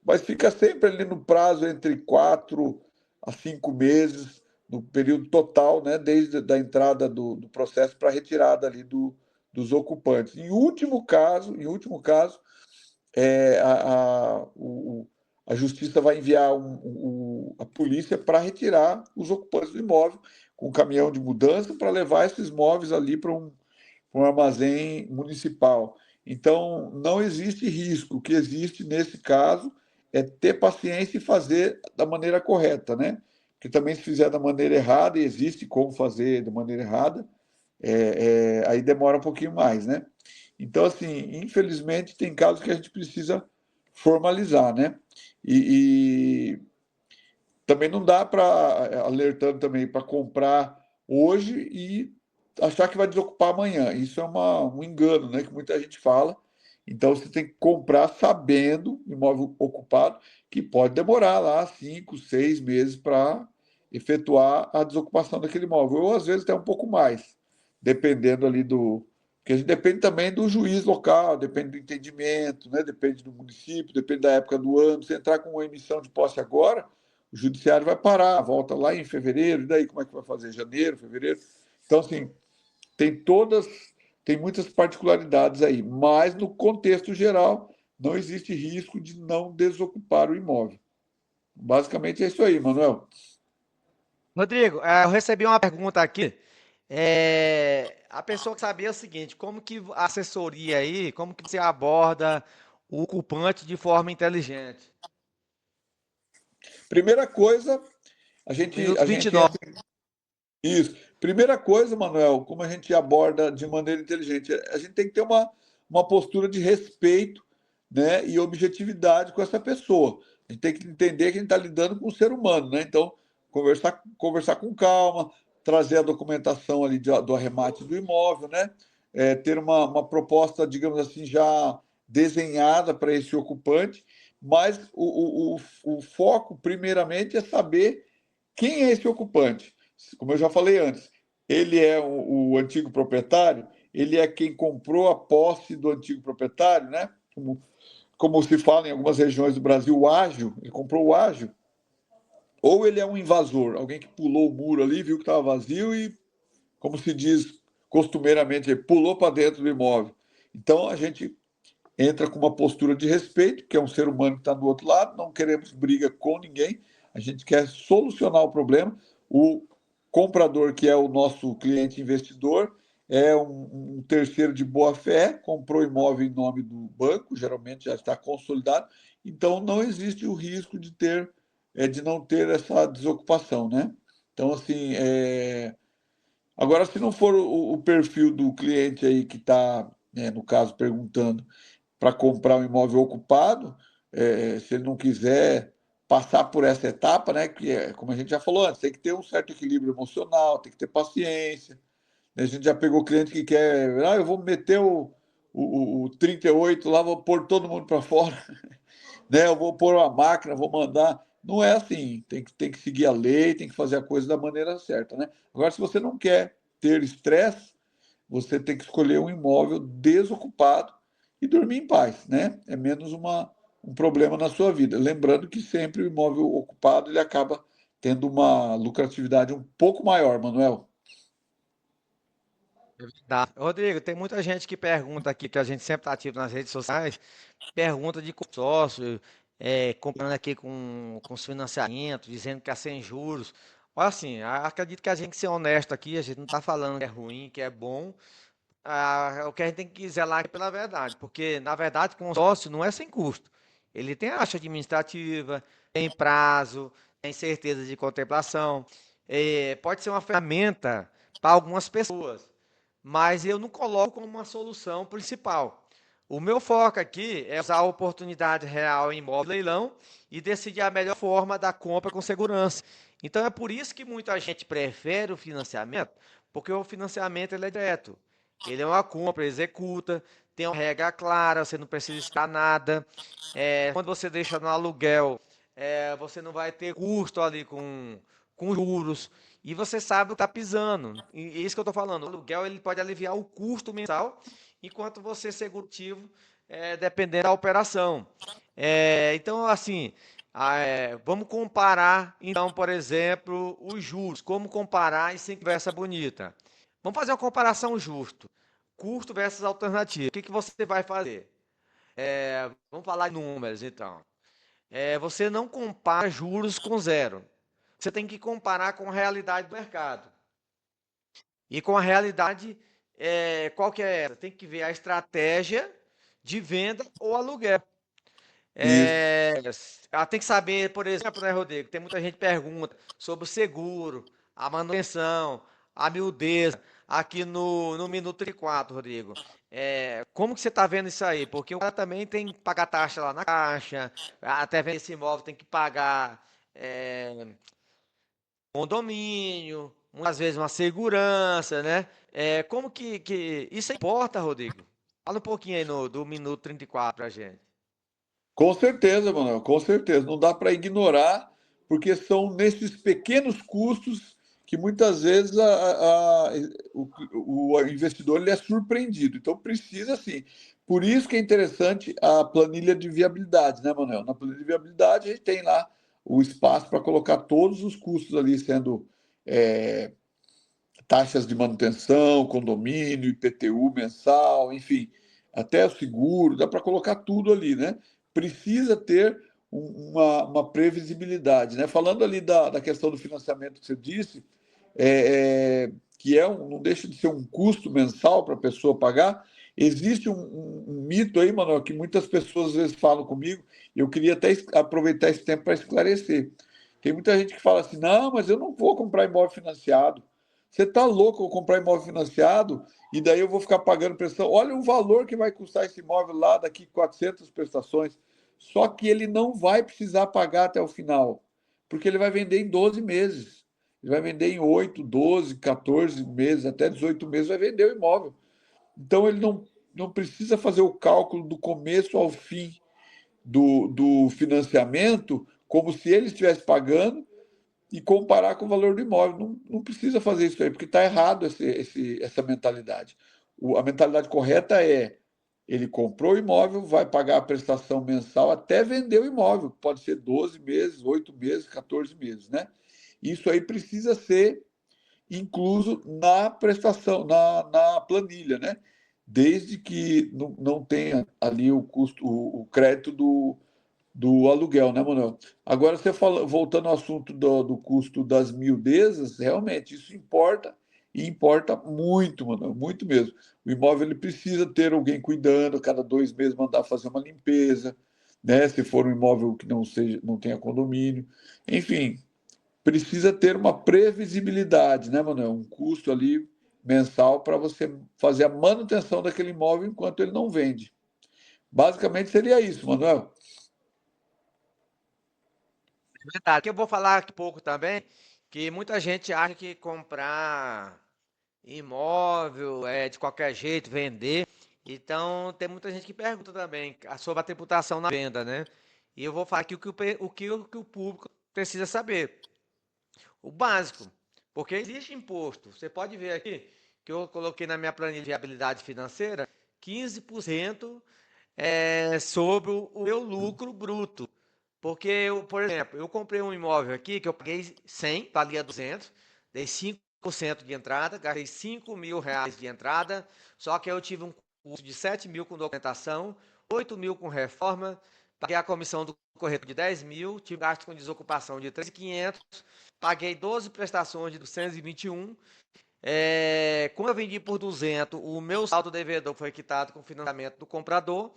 mas fica sempre ali no prazo entre 4 a 5 meses, no período total, né? Desde a entrada do processo para a retirada ali dos ocupantes. Em último caso, a justiça vai enviar a polícia para retirar os ocupantes do imóvel com um caminhão de mudança para levar esses móveis ali para um armazém municipal. Então, não existe risco. O que existe nesse caso é ter paciência e fazer da maneira correta, né? Porque também, se fizer da maneira errada, e existe como fazer da maneira errada, aí demora um pouquinho mais, né? Então, assim, infelizmente, tem casos que a gente precisa formalizar, né? E também não dá para, alertando também, para comprar hoje e achar que vai desocupar amanhã. Isso é um engano, né? Que muita gente fala. Então você tem que comprar sabendo, imóvel ocupado, que pode demorar lá 5, 6 meses para efetuar a desocupação daquele imóvel, ou às vezes até um pouco mais, dependendo ali do. Porque a gente depende também do juiz local, depende do entendimento, né? Depende do município, depende da época do ano. Se entrar com uma emissão de posse agora, o judiciário vai parar, volta lá em fevereiro, e daí como é que vai fazer? Janeiro, fevereiro? Então, assim, tem todas, tem muitas particularidades aí, mas no contexto geral, não existe risco de não desocupar o imóvel. Basicamente é isso aí, Manuel. Rodrigo, eu recebi uma pergunta aqui. A pessoa que sabia o seguinte, como que a assessoria aí, como que você aborda o ocupante de forma inteligente? Primeira coisa, a gente, Minuto a vinte e gente nove. entra. Isso. Primeira coisa, Manuel, como a gente aborda de maneira inteligente, a gente tem que ter uma postura de respeito, né, e objetividade com essa pessoa. A gente tem que entender que a gente está lidando com um ser humano, né? Então, conversar com calma, trazer a documentação ali do arremate do imóvel, né? Ter uma proposta, digamos assim, já desenhada para esse ocupante, mas o foco, primeiramente, é saber quem é esse ocupante. Como eu já falei antes, ele é o antigo proprietário, ele é quem comprou a posse do antigo proprietário, né? Como se fala em algumas regiões do Brasil, o ágio, ele comprou o ágio, ou ele é um invasor, alguém que pulou o muro ali, viu que estava vazio e, como se diz costumeiramente, ele pulou para dentro do imóvel. Então a gente entra com uma postura de respeito, que é um ser humano que está do outro lado, não queremos briga com ninguém, a gente quer solucionar o problema. O comprador, que é o nosso cliente investidor, é um terceiro de boa fé, comprou imóvel em nome do banco, geralmente já está consolidado, então não existe o risco de não ter essa desocupação, né? Então, assim, agora, se não for o perfil do cliente aí que está, no caso, perguntando para comprar um imóvel ocupado, se ele não quiser passar por essa etapa, né, que é, como a gente já falou antes, tem que ter um certo equilíbrio emocional, tem que ter paciência. A gente já pegou cliente que quer, eu vou meter o 38 lá, vou pôr todo mundo para fora, né? Eu vou pôr uma máquina, vou mandar. Não é assim, tem que seguir a lei, tem que fazer a coisa da maneira certa, né? Agora, se você não quer ter estresse, você tem que escolher um imóvel desocupado e dormir em paz, né? É menos um problema na sua vida. Lembrando que sempre o imóvel ocupado ele acaba tendo uma lucratividade um pouco maior, Manuel. Tá. Rodrigo, tem muita gente que pergunta aqui, que a gente sempre está ativo nas redes sociais, pergunta de consórcio, comprando aqui com os financiamentos, dizendo que é sem juros. Olha assim, acredito que a gente tem que ser honesto aqui, a gente não está falando que é ruim, que é bom. O que a gente tem que zelar é pela verdade, porque na verdade consórcio não é sem custo. Ele tem taxa administrativa, tem prazo, tem certeza de contemplação. Pode ser uma ferramenta para algumas pessoas, mas eu não coloco como uma solução principal. O meu foco aqui é usar a oportunidade real em imóvel leilão e decidir a melhor forma da compra com segurança. Então é por isso que muita gente prefere o financiamento, porque o financiamento ele é direto. Ele é uma compra, executa, tem uma regra clara, você não precisa esperar nada. Quando você deixa no aluguel, você não vai ter custo ali com juros. E você sabe o que está pisando. E é isso que eu estou falando. O aluguel ele pode aliviar o custo mensal, enquanto você segurativo, dependendo da operação. Então, assim, vamos comparar, então, por exemplo, os juros. Como comparar isso sem conversa bonita? Vamos fazer uma comparação justa. Custo versus alternativa. O que, que você vai fazer? Vamos falar em números, então. Você não compara juros com zero. Você tem que comparar com a realidade do mercado. E com a realidade, qual que é essa? Tem que ver a estratégia de venda ou aluguel. Isso. Ela tem que saber, por exemplo, né, Rodrigo? Tem muita gente que pergunta sobre o seguro, a manutenção, a miudeza. Aqui no Minuto 34, Rodrigo. Como que você está vendo isso aí? Porque o cara também tem que pagar taxa lá na caixa, até vender esse imóvel tem que pagar é, condomínio, muitas vezes uma segurança, né? Como que isso importa, Rodrigo? Fala um pouquinho aí do Minuto 34 pra gente. Com certeza, Manuel, com certeza. Não dá para ignorar, porque são nesses pequenos custos que muitas vezes o investidor ele é surpreendido. Então precisa sim. Por isso que é interessante a planilha de viabilidade, né, Manuel? Na planilha de viabilidade a gente tem lá o espaço para colocar todos os custos ali sendo é, taxas de manutenção, condomínio, IPTU mensal, enfim, até o seguro, dá para colocar tudo ali, né? Precisa ter uma previsibilidade, né? Falando ali da questão do financiamento que você disse, que não deixa de ser um custo mensal para a pessoa pagar, existe um mito aí, Manuel, que muitas pessoas às vezes falam comigo, e eu queria até aproveitar esse tempo para esclarecer. Tem muita gente que fala assim, não, mas eu não vou comprar imóvel financiado. Você está louco eu comprar imóvel financiado e daí eu vou ficar pagando prestação. Olha o valor que vai custar esse imóvel lá daqui 400 prestações. Só que ele não vai precisar pagar até o final, porque ele vai vender em 12 meses. Ele vai vender em 8, 12, 14 meses, até 18 meses vai vender o imóvel. Então ele não precisa fazer o cálculo do começo ao fim do financiamento como se ele estivesse pagando e comparar com o valor do imóvel. Não precisa fazer isso aí, porque está errado essa mentalidade. A mentalidade correta é: ele comprou o imóvel, vai pagar a prestação mensal até vender o imóvel. Pode ser 12 meses, 8 meses, 14 meses, né? Isso aí precisa ser incluso na prestação, na planilha, né? Desde que não tenha ali o custo, o crédito do aluguel, né, Manuel? Agora, você fala, voltando ao assunto do custo das miudezas, realmente isso importa e importa muito, Manuel, muito mesmo. O imóvel ele precisa ter alguém cuidando, cada 2 meses mandar fazer uma limpeza, né? Se for um imóvel que não tenha condomínio, enfim, precisa ter uma previsibilidade, né, Manuel? Um custo ali mensal para você fazer a manutenção daquele imóvel enquanto ele não vende. Basicamente seria isso, Manuel. Verdade. Que eu vou falar aqui um pouco também, que muita gente acha que comprar imóvel é de qualquer jeito, vender. Então, tem muita gente que pergunta também sobre a tributação na venda, né? E eu vou falar aqui o que o público precisa saber. O básico, porque existe imposto. Você pode ver aqui que eu coloquei na minha planilha de viabilidade financeira 15% sobre o meu lucro bruto. Porque, por exemplo, eu comprei um imóvel aqui que eu paguei 100, valia 200, dei 5% de entrada, gastei R$ 5.000 de entrada, só que eu tive um custo de 7.000 com documentação, 8.000 com reforma, paguei a comissão do corretor de 10.000, tive gasto com desocupação de 3.500, paguei 12 prestações de 221. Quando eu vendi por 200, o meu saldo devedor foi quitado com o financiamento do comprador.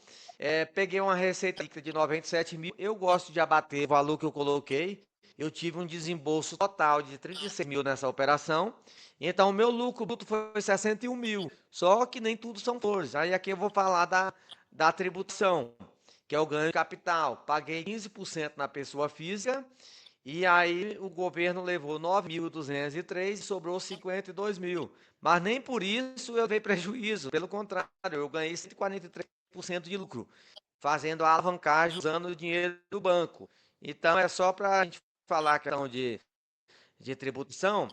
Peguei uma receita líquida de 97 mil. Eu gosto de abater o valor que eu coloquei. Eu tive um desembolso total de 36 mil nessa operação. Então, o meu lucro bruto foi 61 mil. Só que nem tudo são flores. Aí aqui eu vou falar da tributação, que é o ganho de capital. Paguei 15% na pessoa física e aí o governo levou 9.203 e sobrou 52 mil. Mas nem por isso eu dei prejuízo. Pelo contrário, eu ganhei 143% de lucro, fazendo a alavancagem usando o dinheiro do banco. Então é só para a gente falar a questão de tributação.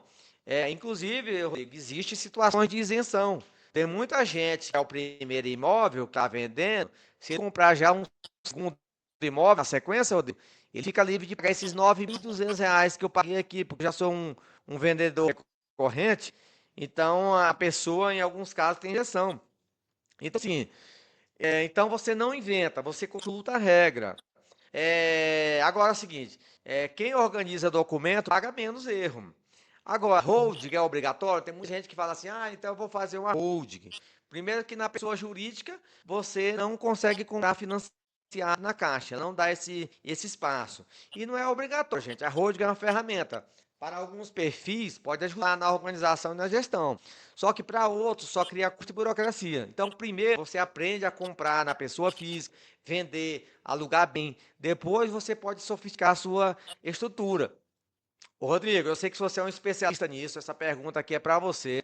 Inclusive, Rodrigo, existe situações de isenção. Tem muita gente que é o primeiro imóvel que está vendendo, se comprar já um segundo imóvel na sequência, Rodrigo, ele fica livre de pagar esses R$ 9.200 que eu paguei aqui, porque já sou um vendedor corrente. Então, a pessoa, em alguns casos, tem isenção. Então, assim, então você não inventa, você consulta a regra. Agora é o seguinte, quem organiza documento paga menos erro. Agora, holding é obrigatório? Tem muita gente que fala assim, então eu vou fazer uma holding. Primeiro que na pessoa jurídica, você não consegue comprar financiado na caixa, não dá esse espaço. E não é obrigatório, gente. A holding é uma ferramenta. Para alguns perfis, pode ajudar na organização e na gestão. Só que para outros, só cria custo e burocracia. Então, primeiro, você aprende a comprar na pessoa física, vender, alugar bem. Depois, você pode sofisticar a sua estrutura. Ô, Rodrigo, eu sei que você é um especialista nisso. Essa pergunta aqui é para você.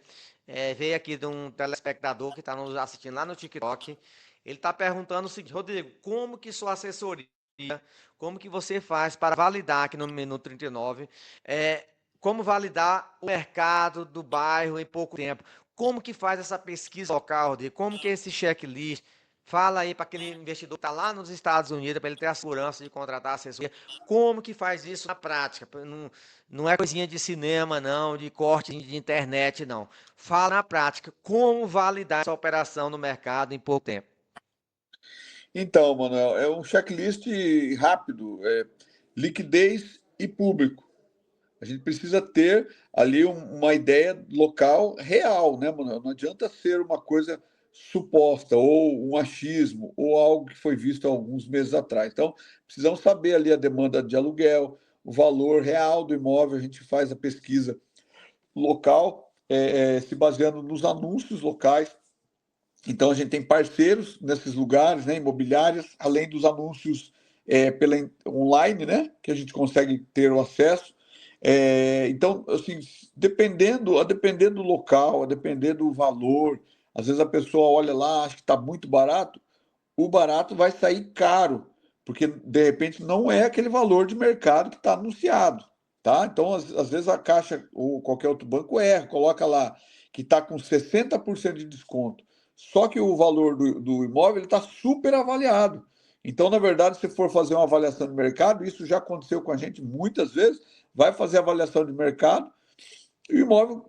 Veio aqui de um telespectador que está nos assistindo lá no TikTok. Ele está perguntando o seguinte, Rodrigo, como que sua assessoria, como que você faz para validar aqui no menu 39, como validar o mercado do bairro em pouco tempo? Como que faz essa pesquisa local, Rodrigo? Como que é esse checklist? Fala aí para aquele investidor que está lá nos Estados Unidos, para ele ter a segurança de contratar assessoria. Como que faz isso na prática? Não é coisinha de cinema, não, de corte de internet, não. Fala na prática, como validar essa operação no mercado em pouco tempo. Então, Manuel, é um checklist rápido, liquidez e público. A gente precisa ter ali uma ideia local real, né, Manuel? Não adianta ser uma coisa suposta, ou um achismo, ou algo que foi visto há alguns meses atrás. Então, precisamos saber ali a demanda de aluguel, o valor real do imóvel, a gente faz a pesquisa local, se baseando nos anúncios locais. Então, a gente tem parceiros nesses lugares, né, imobiliárias, além dos anúncios pela online, né, que a gente consegue ter o acesso. Então, assim, a depender do local, a depender do valor, às vezes a pessoa olha lá, acha que está muito barato, o barato vai sair caro, porque de repente não é aquele valor de mercado que está anunciado, tá? Então, às vezes a Caixa ou qualquer outro banco erra, coloca lá que está com 60% de desconto, só que o valor do imóvel está super avaliado. Então, na verdade, se for fazer uma avaliação de mercado, isso já aconteceu com a gente muitas vezes, vai fazer avaliação de mercado e o imóvel,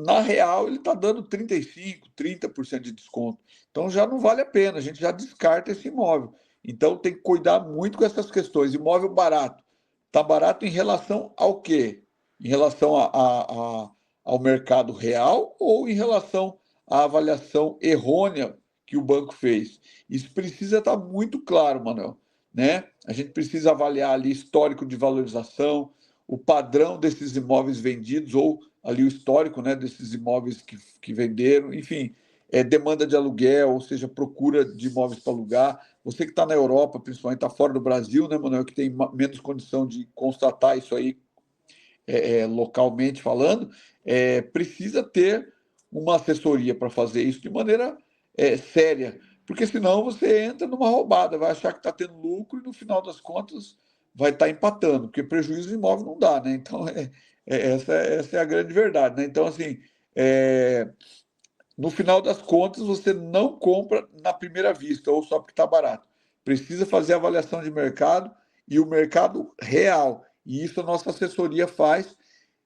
na real, ele está dando 35%, 30% de desconto. Então já não vale a pena, a gente já descarta esse imóvel. Então tem que cuidar muito com essas questões. Imóvel barato. Está barato em relação ao quê? Em relação ao mercado real ou em relação à avaliação errônea que o banco fez? Isso precisa estar muito claro, Manuel. Né? A gente precisa avaliar ali histórico de valorização, o padrão desses imóveis vendidos ou ali o histórico, né, desses imóveis que venderam, enfim, demanda de aluguel, ou seja, procura de imóveis para alugar. Você que está na Europa, principalmente, está fora do Brasil, né, Manuel, que tem menos condição de constatar isso aí localmente falando, precisa ter uma assessoria para fazer isso de maneira séria, porque senão você entra numa roubada, vai achar que está tendo lucro e no final das contas vai estar empatando, porque prejuízo imóvel não dá, né? Então, essa é a grande verdade, né? Então, assim, no final das contas, você não compra na primeira vista ou só porque está barato. Precisa fazer avaliação de mercado e o mercado real. E isso a nossa assessoria faz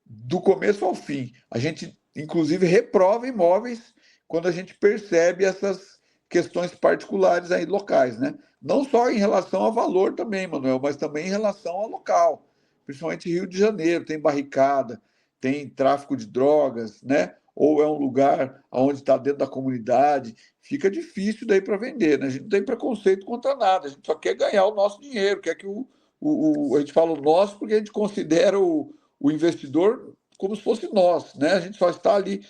do começo ao fim. A gente, inclusive, reprova imóveis quando a gente percebe essas questões particulares aí locais, né? Não só em relação ao valor também, Manuel, mas também em relação ao local. Principalmente Rio de Janeiro, tem barricada, tem tráfico de drogas, né? Ou é um lugar onde está dentro da comunidade, fica difícil daí para vender, né? A gente não tem preconceito contra nada, a gente só quer ganhar o nosso dinheiro, quer que a gente fala o nosso porque a gente considera o investidor como se fosse nós, né? A gente só está ali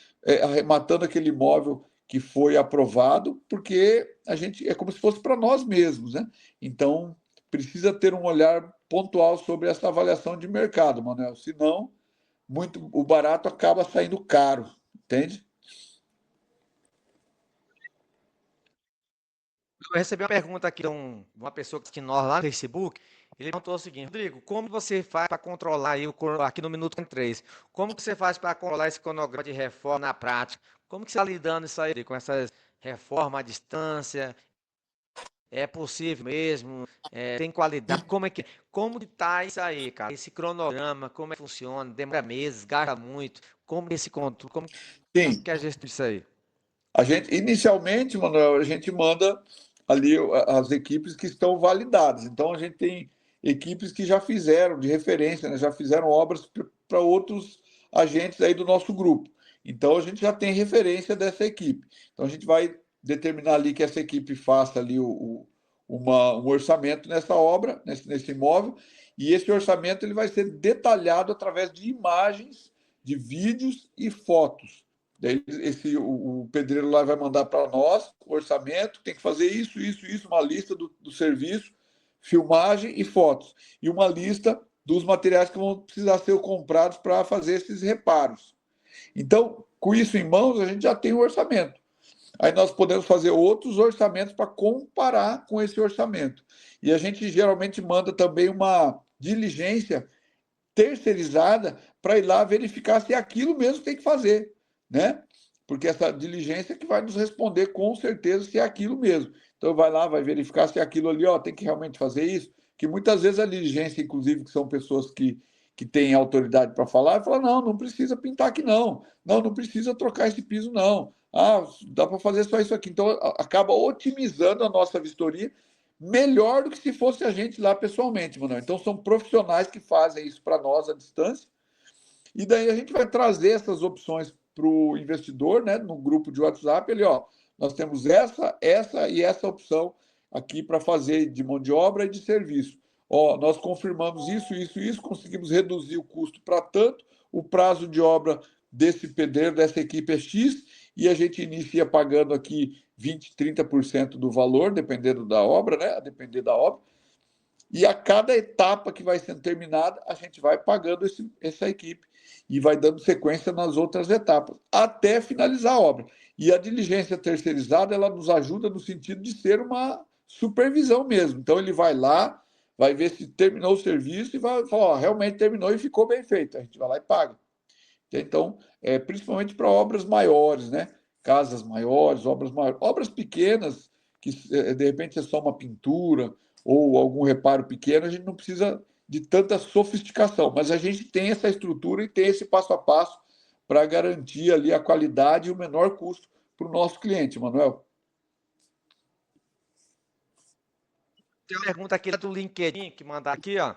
arrematando aquele imóvel que foi aprovado, porque a gente é como se fosse para nós mesmos, né? Então precisa ter um olhar pontual sobre essa avaliação de mercado, Manuel. Senão, o barato acaba saindo caro, entende? Eu recebi uma pergunta aqui de uma pessoa que nós lá no Facebook. Ele perguntou o seguinte: Rodrigo, como você faz para controlar aí, aqui no Minuto 3, como que você faz para controlar esse cronograma de reforma na prática? Como que você está lidando isso aí, com essas reformas à distância? É possível mesmo? Tem qualidade? Como que tá isso aí, cara? Esse cronograma, como é que funciona? Demora meses, gasta muito. Como esse controle? Como Sim, que é a gestão disso aí? a gente inicialmente, Manuel, a gente manda ali as equipes que estão validadas. Então a gente tem equipes que já fizeram de referência, né? Já fizeram obras para outros agentes aí do nosso grupo. Então a gente já tem referência dessa equipe. Então a gente vai determinar ali que essa equipe faça ali um orçamento nessa obra, nesse imóvel, e esse orçamento ele vai ser detalhado através de imagens, de vídeos e fotos. Daí o pedreiro lá vai mandar para nós o orçamento, tem que fazer isso, isso, isso, uma lista do serviço, filmagem e fotos. E uma lista dos materiais que vão precisar ser comprados para fazer esses reparos. Então, com isso em mãos, a gente já tem o orçamento. Aí nós podemos fazer outros orçamentos para comparar com esse orçamento. E a gente geralmente manda também uma diligência terceirizada para ir lá verificar se é aquilo mesmo que tem que fazer, né? Porque essa diligência que vai nos responder com certeza se é aquilo mesmo. Então vai lá, vai verificar se é aquilo ali, ó, tem que realmente fazer isso, que muitas vezes a diligência, inclusive, que são pessoas que têm autoridade para falar, fala, não, não precisa pintar aqui não, não precisa trocar esse piso não, dá para fazer só isso aqui. Então acaba otimizando a nossa vistoria melhor do que se fosse a gente lá pessoalmente, Manuel. Então, são profissionais que fazem isso para nós à distância. E daí a gente vai trazer essas opções para o investidor, né, no grupo de WhatsApp. Ele, ó, nós temos essa e essa opção aqui para fazer de mão de obra e de serviço. Ó, nós confirmamos isso, conseguimos reduzir o custo para tanto, o prazo de obra desse pedreiro, dessa equipe é X, e a gente inicia pagando aqui 20, 30% do valor, dependendo da obra, né? A depender da obra. E a cada etapa que vai sendo terminada, a gente vai pagando essa equipe e vai dando sequência nas outras etapas, até finalizar a obra. E a diligência terceirizada, ela nos ajuda no sentido de ser uma supervisão mesmo. Então, ele vai lá, vai ver se terminou o serviço e vai falar, ó, realmente terminou e ficou bem feito. A gente vai lá e paga. Então, principalmente para obras maiores, né? Casas maiores, obras maiores. Obras pequenas, que de repente é só uma pintura ou algum reparo pequeno, a gente não precisa de tanta sofisticação, mas a gente tem essa estrutura e tem esse passo a passo para garantir ali a qualidade e o menor custo para o nosso cliente, Manuel. Tem uma pergunta aqui do LinkedIn que mandar aqui, ó,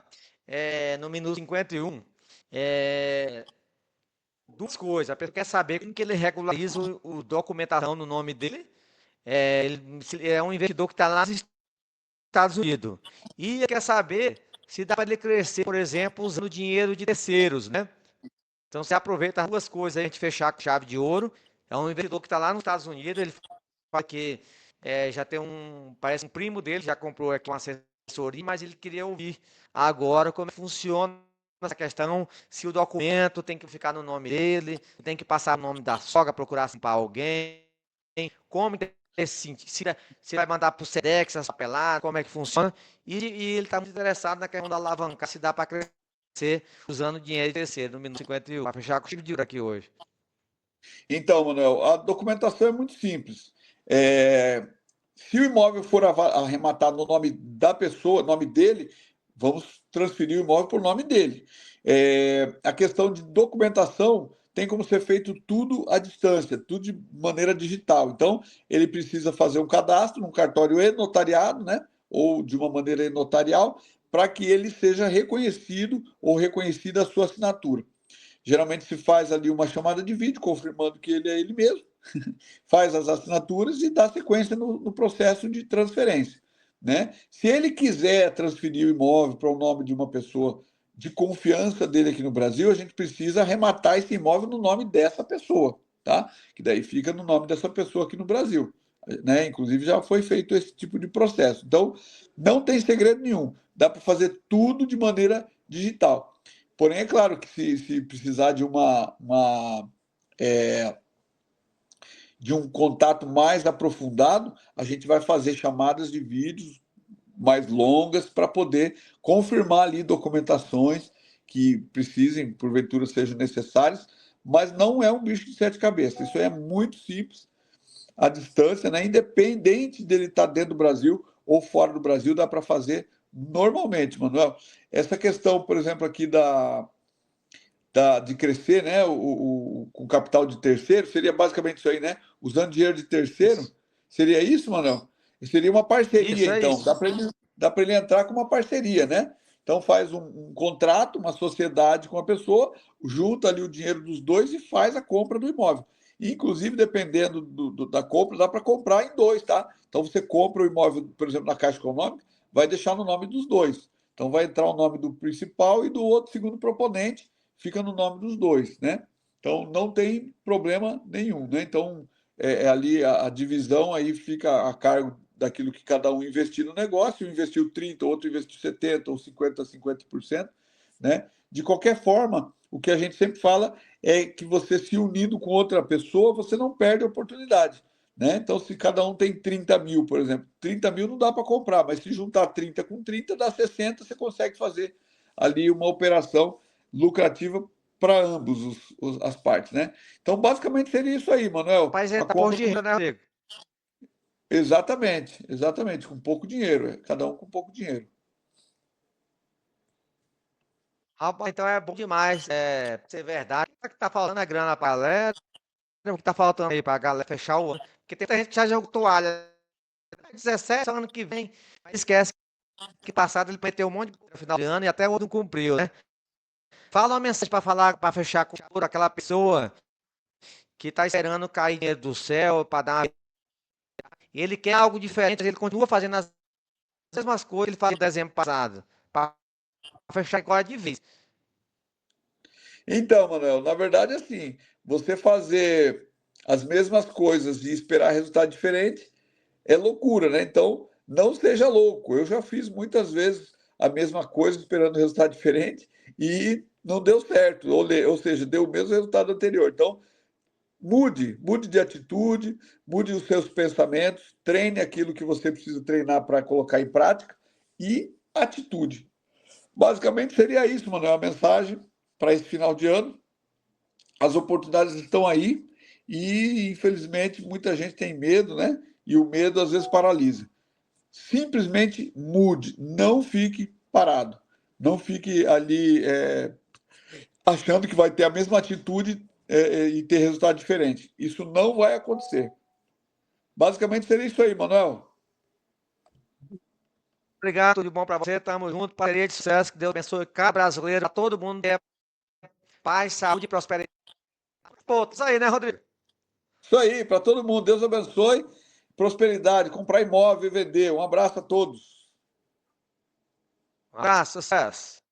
no minuto 51. É, duas coisas. A pessoa quer saber como que ele regulariza o documentação no nome dele. Ele é um investidor que está lá nos Estados Unidos. E ele quer saber se dá para ele crescer, por exemplo, usando dinheiro de terceiros, né? Então você aproveita as duas coisas, a gente fechar com chave de ouro É um investidor que está lá nos Estados Unidos, ele fala que já tem parece um primo dele, já comprou aqui uma assessoria, mas ele queria ouvir agora como funciona essa questão, se o documento tem que ficar no nome dele, tem que passar o nome da sogra, procurar assim, para alguém, como se vai mandar para o SEDEX essa pelada, como é que funciona, e ele está muito interessado na questão da alavancar, se dá para crescer usando dinheiro de terceiro, no minuto 51, para fechar com o de aqui hoje. Então, Manuel, a documentação é muito simples. Se o imóvel for arrematado no nome da pessoa, nome dele, vamos transferir o imóvel para o nome dele. A questão de documentação tem como ser feito tudo à distância, tudo de maneira digital. Então, ele precisa fazer um cadastro num cartório e-notariado, né? Ou de uma maneira e-notarial, para que ele seja reconhecido ou reconhecida a sua assinatura. Geralmente se faz ali uma chamada de vídeo, confirmando que ele é ele mesmo, faz as assinaturas e dá sequência no processo de transferência. Né? Se ele quiser transferir o imóvel para o nome de uma pessoa de confiança dele aqui no Brasil, a gente precisa arrematar esse imóvel no nome dessa pessoa, tá? Que daí fica no nome dessa pessoa aqui no Brasil. Né? Inclusive já foi feito esse tipo de processo. Então, não tem segredo nenhum. Dá para fazer tudo de maneira digital. Porém, é claro que se precisar de um contato mais aprofundado, a gente vai fazer chamadas de vídeos mais longas para poder confirmar ali documentações que precisem, porventura sejam necessárias, mas não é um bicho de sete cabeças. Isso é muito simples, à distância, né? Independente dele estar dentro do Brasil ou fora do Brasil, dá para fazer normalmente, Manuel. Essa questão, por exemplo, aqui de crescer, né, com capital de terceiro, seria basicamente isso aí, né? Usando dinheiro de terceiro, Isso, seria isso, Manuel? Seria uma parceria, isso é então. isso. Dá para ele entrar com uma parceria, né? Então faz um contrato, uma sociedade com a pessoa, junta ali o dinheiro dos dois e faz a compra do imóvel. Inclusive, dependendo da compra, dá para comprar em dois, tá? Então você compra o imóvel, por exemplo, na Caixa Econômica, vai deixar no nome dos dois. Então vai entrar o nome do principal e do outro segundo proponente, fica no nome dos dois, né? Então não tem problema nenhum, né? Então ali a divisão aí fica a cargo daquilo que cada um investir no negócio, um investiu 30, outro investiu 70 ou 50%, né? De qualquer forma, o que a gente sempre fala é que você se unindo com outra pessoa, você não perde a oportunidade. Né? Então, se cada um tem 30 mil, por exemplo, 30 mil não dá para comprar, mas se juntar 30 com 30, dá 60, você consegue fazer ali uma operação lucrativa para ambos as partes, né? Então, basicamente seria isso aí, Manuel. Rapaz, A ele tá por compra dinheiro, né, Rodrigo? exatamente, exatamente, com pouco dinheiro, cada um com pouco dinheiro. Rapaz, então é bom demais, ser verdade. O que tá faltando é grana pra galera, o que tá faltando aí pra galera fechar o ano. Porque tem muita gente que já jogou toalha. 17 ano que vem, mas esquece que passado ele prometeu um monte de coisa no final de ano e até o outro não cumpriu, né? Fala uma mensagem pra falar, para fechar com aquela pessoa que tá esperando cair dinheiro do céu para dar uma... Ele quer algo diferente, ele continua fazendo as mesmas coisas que ele fazia no dezembro passado, para fechar agora de vez. Então, Manuel, na verdade, assim, você fazer as mesmas coisas e esperar resultado diferente é loucura, né? Então, não seja louco. Eu já fiz muitas vezes a mesma coisa esperando resultado diferente e não deu certo, ou seja, deu o mesmo resultado anterior. Então, mude de atitude, mude os seus pensamentos, treine aquilo que você precisa treinar para colocar em prática e atitude. Basicamente seria isso, Manuel, a mensagem para esse final de ano. As oportunidades estão aí e, infelizmente, muita gente tem medo, né? E o medo às vezes paralisa. Simplesmente mude, não fique parado. Não fique ali achando que vai ter a mesma atitude e ter resultado diferente. Isso não vai acontecer. Basicamente seria isso aí, Manuel. Obrigado, tudo de bom para você, tamo junto, parceria de sucesso, que Deus abençoe cada brasileiro, todo mundo tenha paz, saúde e prosperidade. Pô, isso aí, né, Rodrigo? Isso aí, para todo mundo. Deus abençoe. Prosperidade, comprar imóvel e vender. Um abraço a todos. Um abraço, sucesso.